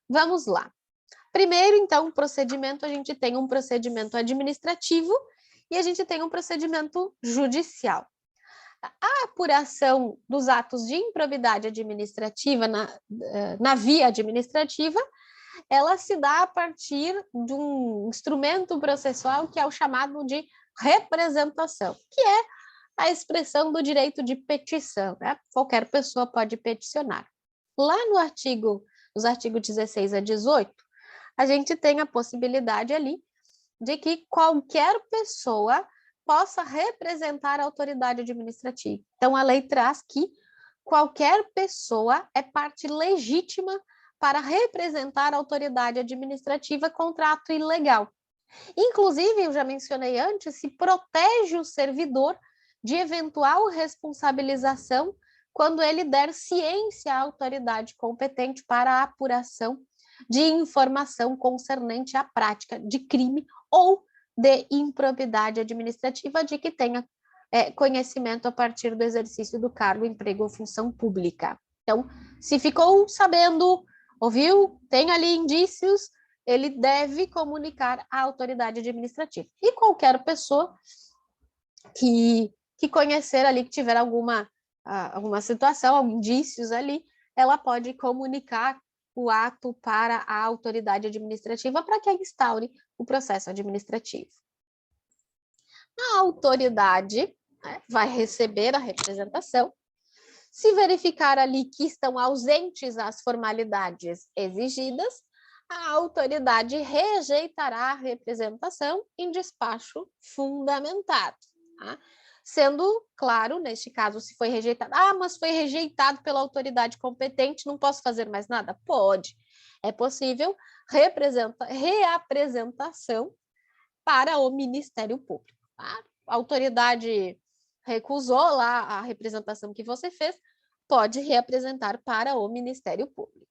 Vamos lá. Primeiro, então, procedimento, a gente tem um procedimento administrativo e a gente tem um procedimento judicial. A apuração dos atos de improbidade administrativa na via administrativa, ela se dá a partir de um instrumento processual que é o chamado de representação, que é a expressão do direito de petição, né? Qualquer pessoa pode peticionar. Lá nos artigos 16 a 18, a gente tem a possibilidade ali de que qualquer pessoa possa representar a autoridade administrativa. Então, a lei traz que qualquer pessoa é parte legítima para representar a autoridade administrativa contra ato ilegal. Inclusive, eu já mencionei antes, se protege o servidor de eventual responsabilização quando ele der ciência à autoridade competente para a apuração de informação concernente à prática de crime ou de improbidade administrativa de que tenha conhecimento a partir do exercício do cargo, emprego ou função pública. Então, se ficou sabendo, ouviu, tem ali indícios, ele deve comunicar à autoridade administrativa. E qualquer pessoa que conhecer ali, que tiver alguma situação, indícios ali, ela pode comunicar o ato para a autoridade administrativa para que instaure o processo administrativo. A autoridade vai receber a representação. Se verificar ali que estão ausentes as formalidades exigidas, a autoridade rejeitará a representação em despacho fundamentado. Tá? Sendo claro, neste caso, se foi rejeitado. Mas foi rejeitado pela autoridade competente, não posso fazer mais nada? Pode. É possível reapresentação para o Ministério Público. Tá? A autoridade recusou lá a representação que você fez, pode reapresentar para o Ministério Público.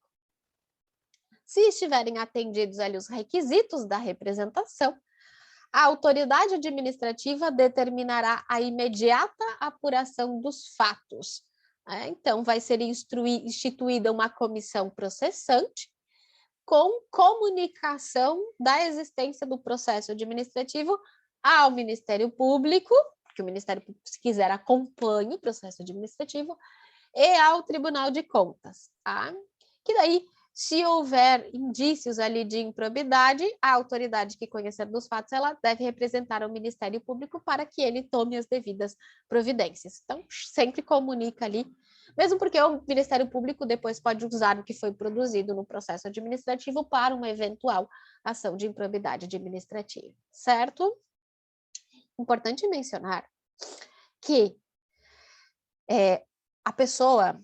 Se estiverem atendidos ali os requisitos da representação, a autoridade administrativa determinará a imediata apuração dos fatos. Então, vai ser instituída uma comissão processante com comunicação da existência do processo administrativo ao Ministério Público, porque o Ministério Público, se quiser, acompanha o processo administrativo, e ao Tribunal de Contas. Tá? Que daí, se houver indícios ali de improbidade, a autoridade que conhecer dos fatos, ela deve representar o Ministério Público para que ele tome as devidas providências. Então, sempre comunica ali, mesmo porque o Ministério Público depois pode usar o que foi produzido no processo administrativo para uma eventual ação de improbidade administrativa, certo? Importante mencionar que a pessoa,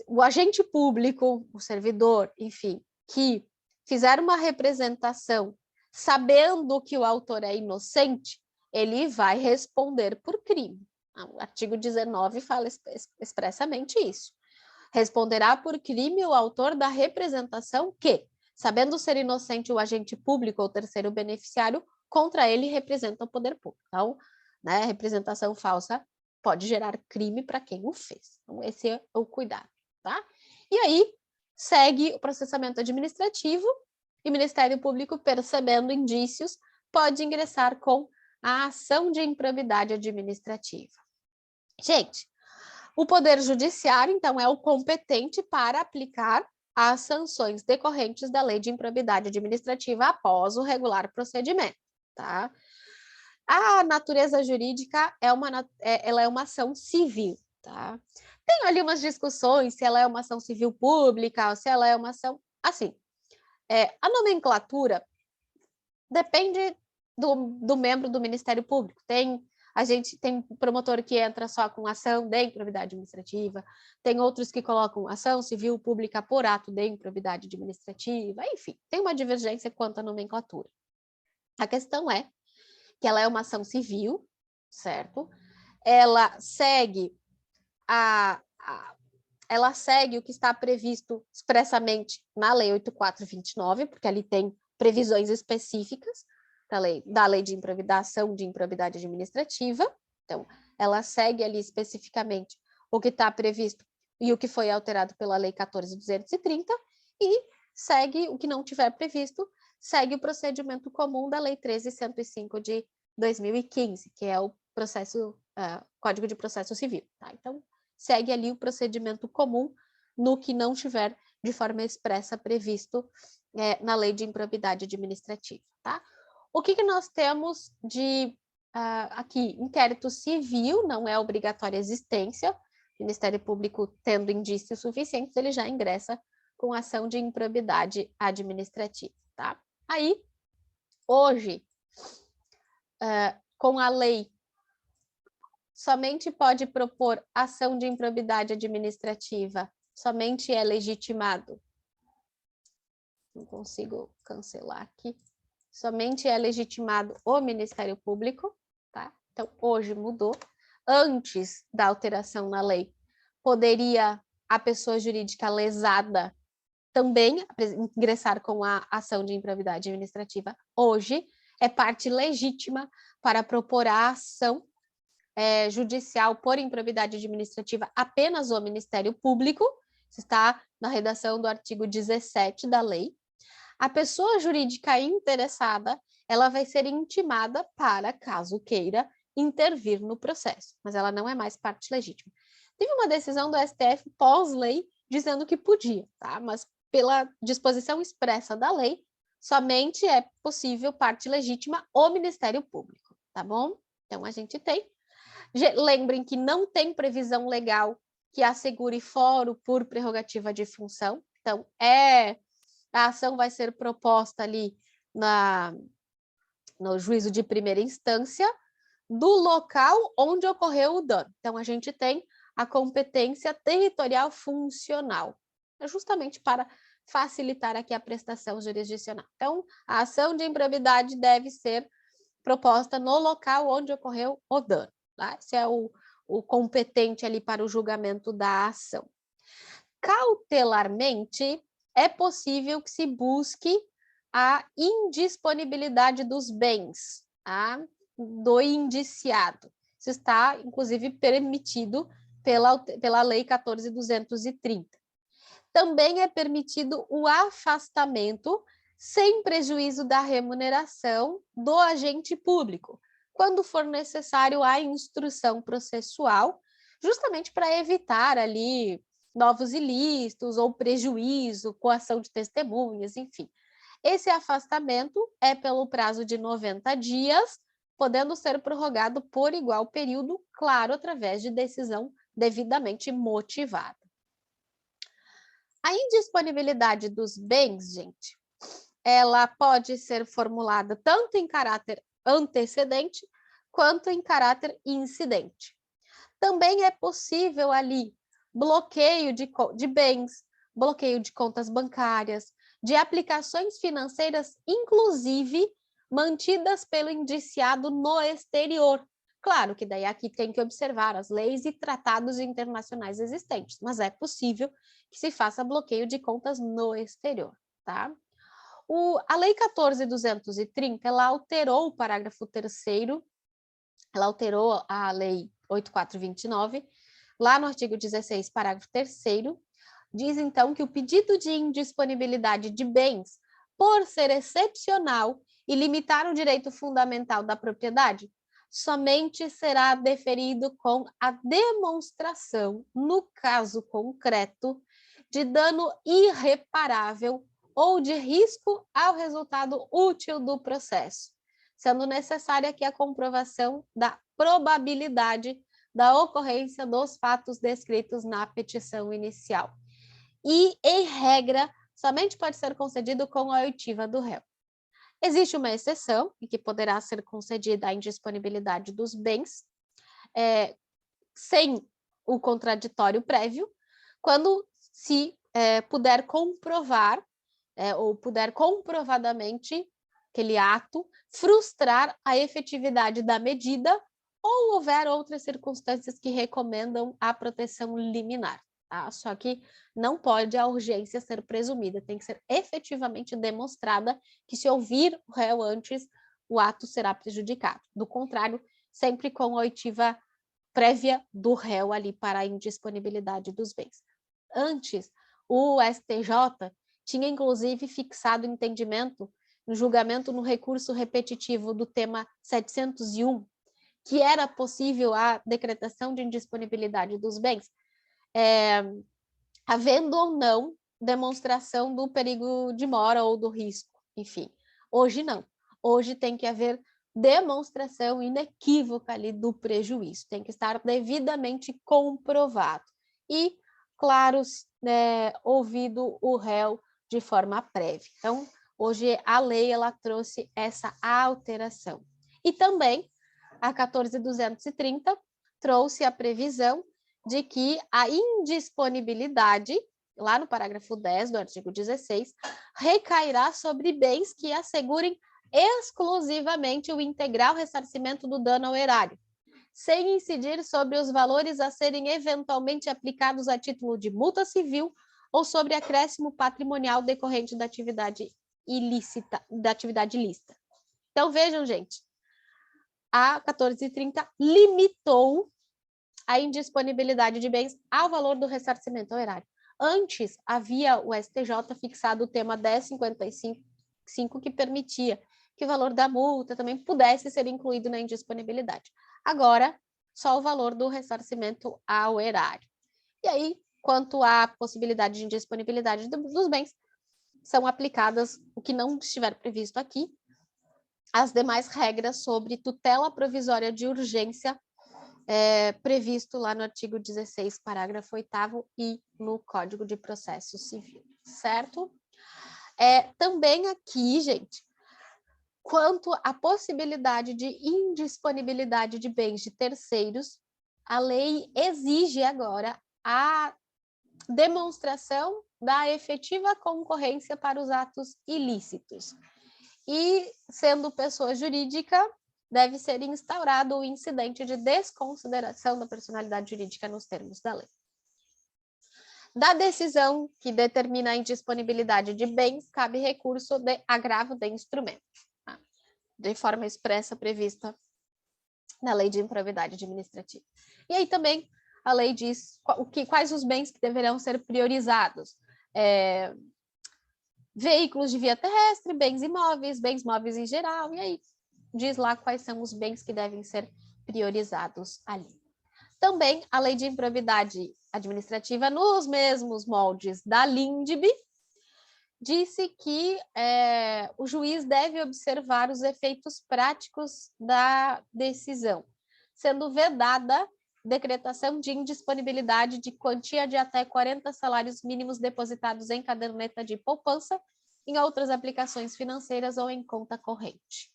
o agente público, o servidor, enfim, que fizer uma representação sabendo que o autor é inocente, ele vai responder por crime. O artigo 19 fala expressamente isso. Responderá por crime o autor da representação que, sabendo ser inocente o agente público ou terceiro beneficiário, contra ele representa o poder público. Então, representação falsa pode gerar crime para quem o fez. Então, esse é o cuidado, tá? E aí, segue o processamento administrativo e o Ministério Público, percebendo indícios, pode ingressar com a ação de improbidade administrativa. Gente, o Poder Judiciário, então, é o competente para aplicar as sanções decorrentes da Lei de Improbidade Administrativa após o regular procedimento, tá? A natureza jurídica ela é uma ação civil, tá? Tem ali umas discussões se ela é uma ação civil pública ou se ela é uma ação... Assim, a nomenclatura depende do membro do Ministério Público. A gente tem promotor que entra só com ação de improbidade administrativa, tem outros que colocam ação civil pública por ato de improbidade administrativa, enfim, tem uma divergência quanto à nomenclatura. A questão é que ela é uma ação civil, certo? Ela segue o que está previsto expressamente na Lei 8.429, porque ali tem previsões específicas da lei de improbidade, de improbidade administrativa. Então, ela segue ali especificamente o que está previsto e o que foi alterado pela Lei 14.230, e segue o que não tiver previsto, segue o procedimento comum da Lei 13.105 de 2015, que é o Código de Processo Civil. Tá? Então, segue ali o procedimento comum no que não tiver de forma expressa previsto na Lei de Improbidade Administrativa. Tá? O que nós temos de aqui? Inquérito civil, não é obrigatória a existência. O Ministério Público, tendo indícios suficientes, ele já ingressa com ação de improbidade administrativa. Tá? Aí, hoje, com a lei, somente pode propor ação de improbidade administrativa, somente é legitimado. Não consigo cancelar aqui. Somente é legitimado o Ministério Público, tá? Então, hoje mudou. Antes da alteração na lei, poderia a pessoa jurídica lesada também ingressar com a ação de improbidade administrativa. Hoje, é parte legítima para propor a ação judicial por improbidade administrativa apenas o Ministério Público. Isso está na redação do artigo 17 da lei. A pessoa jurídica interessada, ela vai ser intimada para, caso queira, intervir no processo, mas ela não é mais parte legítima. Teve uma decisão do STF pós-lei dizendo que podia, tá? Mas pela disposição expressa da lei, somente é possível parte legítima o Ministério Público, tá bom? Então, a gente tem. Lembrem que não tem previsão legal que assegure foro por prerrogativa de função. Então, a ação vai ser proposta ali no juízo de primeira instância, do local onde ocorreu o dano. Então, a gente tem a competência territorial funcional, justamente para facilitar aqui a prestação jurisdicional. Então, a ação de improbidade deve ser proposta no local onde ocorreu o dano. Tá? Esse é o competente ali para o julgamento da ação. Cautelarmente, é possível que se busque a indisponibilidade dos bens, tá? Do indiciado. Isso está, inclusive, permitido pela Lei 14.230. Também é permitido o afastamento sem prejuízo da remuneração do agente público, quando for necessário a instrução processual, justamente para evitar ali novos ilícitos ou prejuízo, coação de testemunhas, enfim. Esse afastamento é pelo prazo de 90 dias, podendo ser prorrogado por igual período, claro, através de decisão devidamente motivada. A indisponibilidade dos bens, gente, ela pode ser formulada tanto em caráter antecedente quanto em caráter incidente. Também é possível ali bloqueio de bens, bloqueio de contas bancárias, de aplicações financeiras, inclusive mantidas pelo indiciado no exterior. Claro que daí aqui tem que observar as leis e tratados internacionais existentes, mas é possível que se faça bloqueio de contas no exterior, tá? A Lei 14.230, ela alterou o parágrafo 3º, ela alterou a Lei 8.429, lá no artigo 16, parágrafo 3º, diz então que o pedido de indisponibilidade de bens, por ser excepcional e limitar o direito fundamental da propriedade, somente será deferido com a demonstração, no caso concreto, de dano irreparável ou de risco ao resultado útil do processo, sendo necessária aqui a comprovação da probabilidade da ocorrência dos fatos descritos na petição inicial. E, em regra, somente pode ser concedido com a oitiva do réu. Existe uma exceção, em que poderá ser concedida a indisponibilidade dos bens, sem o contraditório prévio, quando se puder comprovar, ou puder comprovadamente, aquele ato, frustrar a efetividade da medida ou houver outras circunstâncias que recomendam a proteção liminar. Tá? Só que não pode a urgência ser presumida, tem que ser efetivamente demonstrada que se ouvir o réu antes, o ato será prejudicado. Do contrário, sempre com a oitiva prévia do réu ali para a indisponibilidade dos bens. Antes, o STJ tinha inclusive fixado entendimento no julgamento no recurso repetitivo do tema 701, que era possível a decretação de indisponibilidade dos bens, havendo ou não demonstração do perigo de mora ou do risco, enfim. Hoje não. Hoje tem que haver demonstração inequívoca ali do prejuízo, tem que estar devidamente comprovado. E, claro, ouvido o réu de forma prévia. Então, hoje a lei ela trouxe essa alteração. E também a 14.230 trouxe a previsão de que a indisponibilidade, lá no parágrafo 10 do artigo 16, recairá sobre bens que assegurem exclusivamente o integral ressarcimento do dano ao erário, sem incidir sobre os valores a serem eventualmente aplicados a título de multa civil ou sobre acréscimo patrimonial decorrente da atividade ilícita. Então, vejam, gente, a 14.30 limitou a indisponibilidade de bens ao valor do ressarcimento ao erário. Antes, havia o STJ fixado o tema 1055, que permitia que o valor da multa também pudesse ser incluído na indisponibilidade. Agora, só o valor do ressarcimento ao erário. E aí, quanto à possibilidade de indisponibilidade dos bens, são aplicadas o que não estiver previsto aqui, as demais regras sobre tutela provisória de urgência previsto lá no artigo 16, parágrafo 8º e no Código de Processo Civil, certo? Também aqui, gente, quanto à possibilidade de indisponibilidade de bens de terceiros, a lei exige agora a demonstração da efetiva concorrência para os atos ilícitos. E, sendo pessoa jurídica, deve ser instaurado o incidente de desconsideração da personalidade jurídica nos termos da lei. Da decisão que determina a indisponibilidade de bens, cabe recurso de agravo de instrumento, tá? De forma expressa prevista na Lei de Improbidade Administrativa. E aí também a lei diz quais os bens que deverão ser priorizados. Veículos de via terrestre, bens móveis em geral, e aí diz lá quais são os bens que devem ser priorizados ali. Também a Lei de Improbidade Administrativa, nos mesmos moldes da LINDB, disse que o juiz deve observar os efeitos práticos da decisão, sendo vedada decretação de indisponibilidade de quantia de até 40 salários mínimos depositados em caderneta de poupança, em outras aplicações financeiras ou em conta corrente.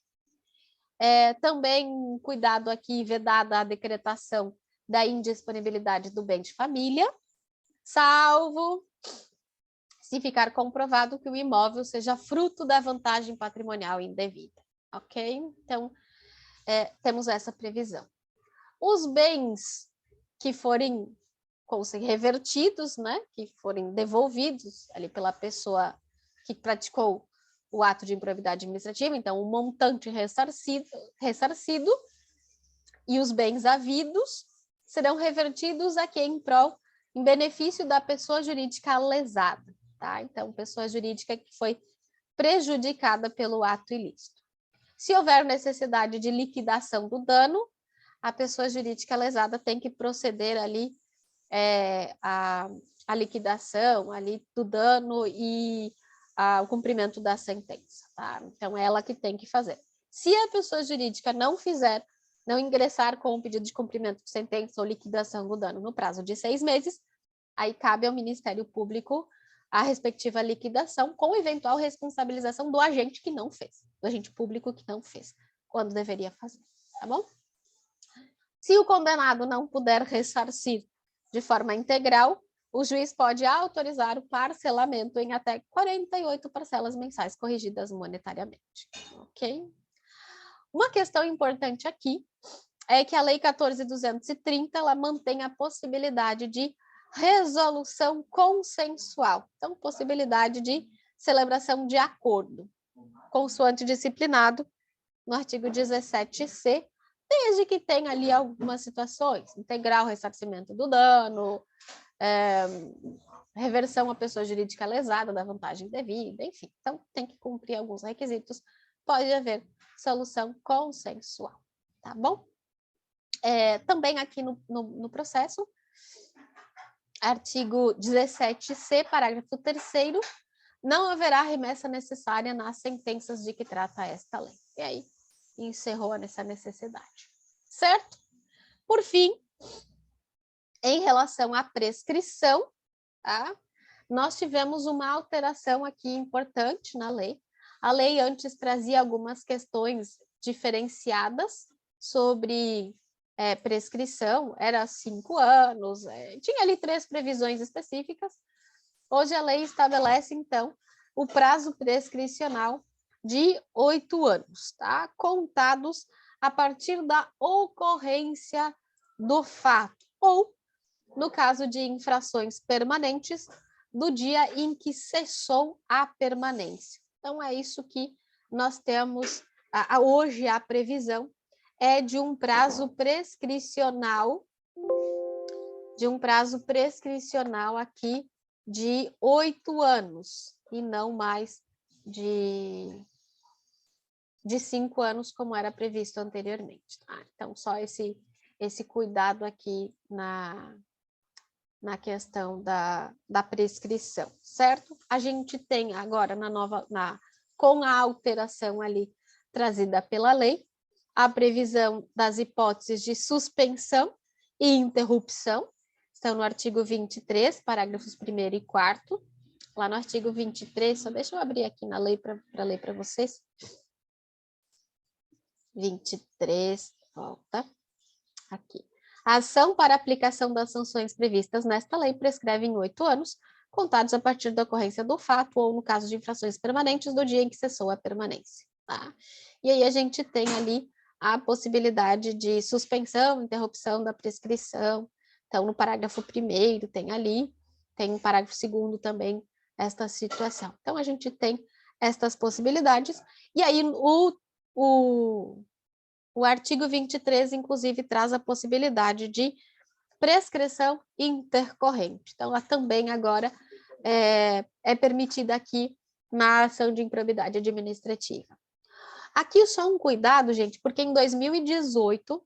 Também cuidado aqui, vedada a decretação da indisponibilidade do bem de família, salvo se ficar comprovado que o imóvel seja fruto da vantagem patrimonial indevida, ok? Então, temos essa previsão. Os bens que forem revertidos, né, que forem devolvidos ali pela pessoa que praticou o ato de improbidade administrativa, então o montante ressarcido e os bens havidos serão revertidos a quem em benefício da pessoa jurídica lesada, tá? Então, pessoa jurídica que foi prejudicada pelo ato ilícito. Se houver necessidade de liquidação do dano, a pessoa jurídica lesada tem que proceder ali a liquidação ali do dano e o cumprimento da sentença, tá? Então, é ela que tem que fazer. Se a pessoa jurídica não ingressar com o pedido de cumprimento de sentença ou liquidação do dano no prazo de 6 meses, aí cabe ao Ministério Público a respectiva liquidação com eventual responsabilização do agente que não fez, do agente público que não fez, quando deveria fazer, tá bom? Se o condenado não puder ressarcir de forma integral, o juiz pode autorizar o parcelamento em até 48 parcelas mensais corrigidas monetariamente, ok? Uma questão importante aqui é que a Lei 14.230, ela mantém a possibilidade de resolução consensual, então possibilidade de celebração de acordo, consoante disciplinado no artigo 17C, desde que tenha ali algumas situações, integral ressarcimento do dano, reversão à pessoa jurídica lesada da vantagem devida, enfim, então tem que cumprir alguns requisitos, pode haver solução consensual, tá bom? Também aqui no processo, artigo 17C, parágrafo 3º, não haverá remessa necessária nas sentenças de que trata esta lei. E aí, encerrou essa necessidade, certo? Por fim, em relação à prescrição, tá? Nós tivemos uma alteração aqui importante na lei. A lei antes trazia algumas questões diferenciadas sobre prescrição, era 5 anos, tinha ali 3 previsões específicas. Hoje a lei estabelece, então, o prazo prescricional de 8 anos, tá? Contados a partir da ocorrência do fato, ou, no caso de infrações permanentes, do dia em que cessou a permanência. Então, é isso que nós temos hoje. A previsão é de um prazo prescricional, aqui de 8 anos, e não mais de 5 anos, como era previsto anteriormente, tá? Então, só esse cuidado aqui na questão da prescrição, certo? A gente tem agora com a alteração ali trazida pela lei, a previsão das hipóteses de suspensão e interrupção, estão no artigo 23, parágrafos 1º e 4º. Lá no artigo 23, só deixa eu abrir aqui na lei para ler para vocês. 23, volta aqui. A ação para aplicação das sanções previstas nesta lei prescreve em 8 anos, contados a partir da ocorrência do fato ou, no caso de infrações permanentes, do dia em que cessou a permanência. Tá? E aí a gente tem ali a possibilidade de suspensão, interrupção da prescrição. Então, no parágrafo 1º tem ali, tem no parágrafo 2º também esta situação. Então, a gente tem estas possibilidades. E aí, o artigo 23, inclusive, traz a possibilidade de prescrição intercorrente. Então, ela também agora é permitida aqui na ação de improbidade administrativa. Aqui só um cuidado, gente, porque em 2018,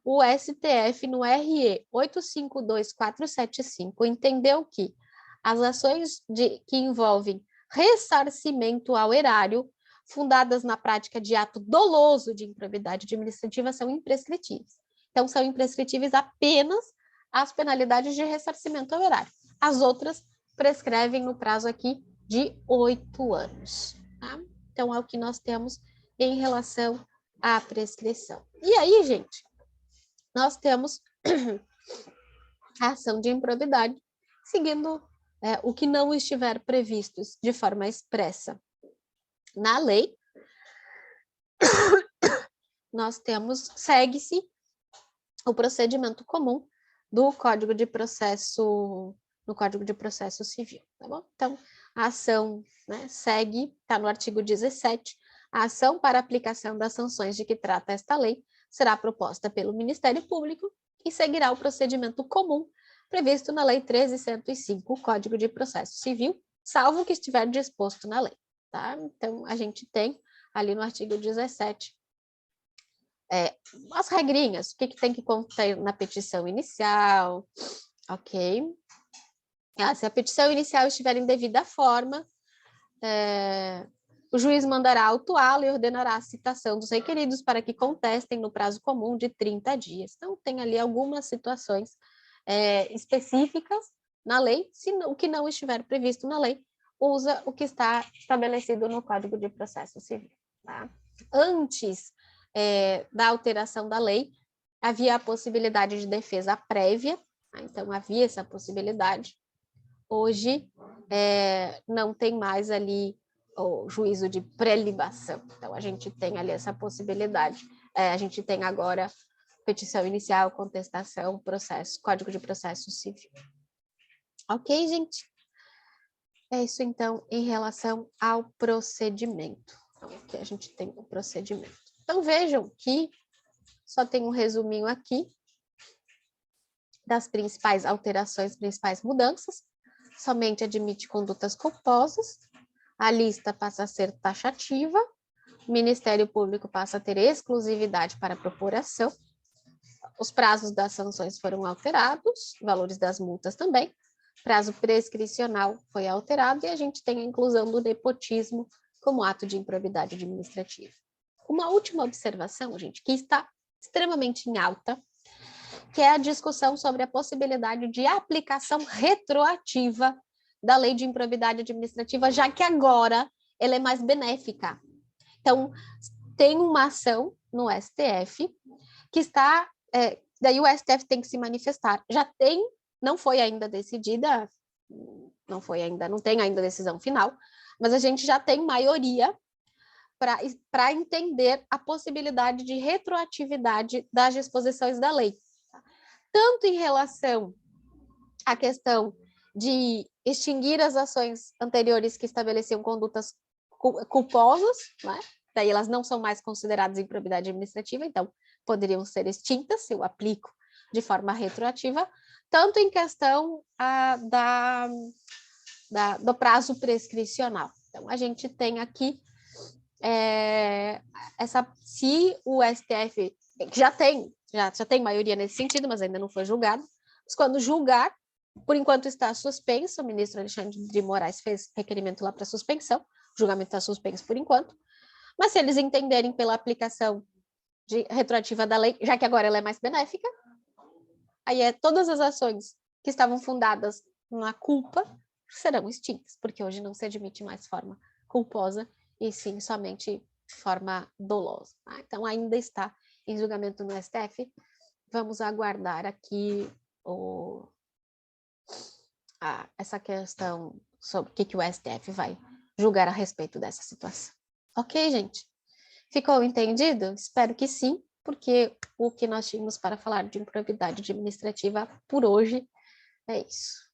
o STF, no RE 852475, entendeu que as ações que envolvem ressarcimento ao erário, fundadas na prática de ato doloso de improbidade administrativa, são imprescritíveis. Então, são imprescritíveis apenas as penalidades de ressarcimento ao erário. As outras prescrevem no prazo aqui de 8 anos. Tá? Então, é o que nós temos em relação à prescrição. E aí, gente, nós temos a ação de improbidade, seguindo o que não estiver previsto de forma expressa na lei. Nós temos, segue-se o procedimento comum do Código de Processo, no Código de Processo Civil, tá bom? Então, a ação, né, segue, está no artigo 17, a ação para aplicação das sanções de que trata esta lei será proposta pelo Ministério Público e seguirá o procedimento comum previsto na Lei 13.105, Código de Processo Civil, salvo o que estiver disposto na lei, tá? Então, a gente tem ali no artigo 17 as regrinhas, o que tem que conter na petição inicial, ok? Se a petição inicial estiver em devida forma, o juiz mandará autuá-la e ordenará a citação dos requeridos para que contestem no prazo comum de 30 dias. Então, tem ali algumas situações específicas na lei, se o que não estiver previsto na lei, usa o que está estabelecido no Código de Processo Civil. Tá? Antes da alteração da lei, havia a possibilidade de defesa prévia, tá? Então, havia essa possibilidade. Hoje, não tem mais ali o juízo de prelibação. Então, a gente tem ali essa possibilidade. A gente tem agora petição inicial, contestação, processo, Código de Processo Civil. Ok, gente? É isso, então, em relação ao procedimento. Então, aqui a gente tem o procedimento. Então, vejam que só tem um resuminho aqui das principais alterações, principais mudanças. Somente admite condutas culposas, a lista passa a ser taxativa, o Ministério Público passa a ter exclusividade para propor ação, os prazos das sanções foram alterados, valores das multas também, prazo prescricional foi alterado e a gente tem a inclusão do nepotismo como ato de improbidade administrativa. Uma última observação, gente, que está extremamente em alta, que é a discussão sobre a possibilidade de aplicação retroativa da lei de improbidade administrativa, já que agora ela é mais benéfica. Então, tem uma ação no STF que está... daí o STF tem que se manifestar. Já tem, não foi ainda decidida, não tem ainda decisão final, mas a gente já tem maioria para entender a possibilidade de retroatividade das disposições da lei. Tanto em relação à questão de extinguir as ações anteriores que estabeleciam condutas culposas, né? Daí elas não são mais consideradas improbidade administrativa, então poderiam ser extintas se eu aplico de forma retroativa, tanto em questão do prazo prescricional. Então, a gente tem aqui se o STF, que já tem maioria nesse sentido, mas ainda não foi julgado, mas quando julgar, por enquanto está suspenso, o ministro Alexandre de Moraes fez requerimento lá para suspensão, o julgamento está suspenso por enquanto, mas se eles entenderem pela aplicação retroativa da lei, já que agora ela é mais benéfica, aí todas as ações que estavam fundadas na culpa serão extintas, porque hoje não se admite mais forma culposa, e sim somente de forma dolosa. Tá? Então, ainda está em julgamento no STF. Vamos aguardar aqui essa questão sobre o que o STF vai julgar a respeito dessa situação. Ok, gente? Ficou entendido? Espero que sim, porque o que nós tínhamos para falar de improbidade administrativa por hoje é isso.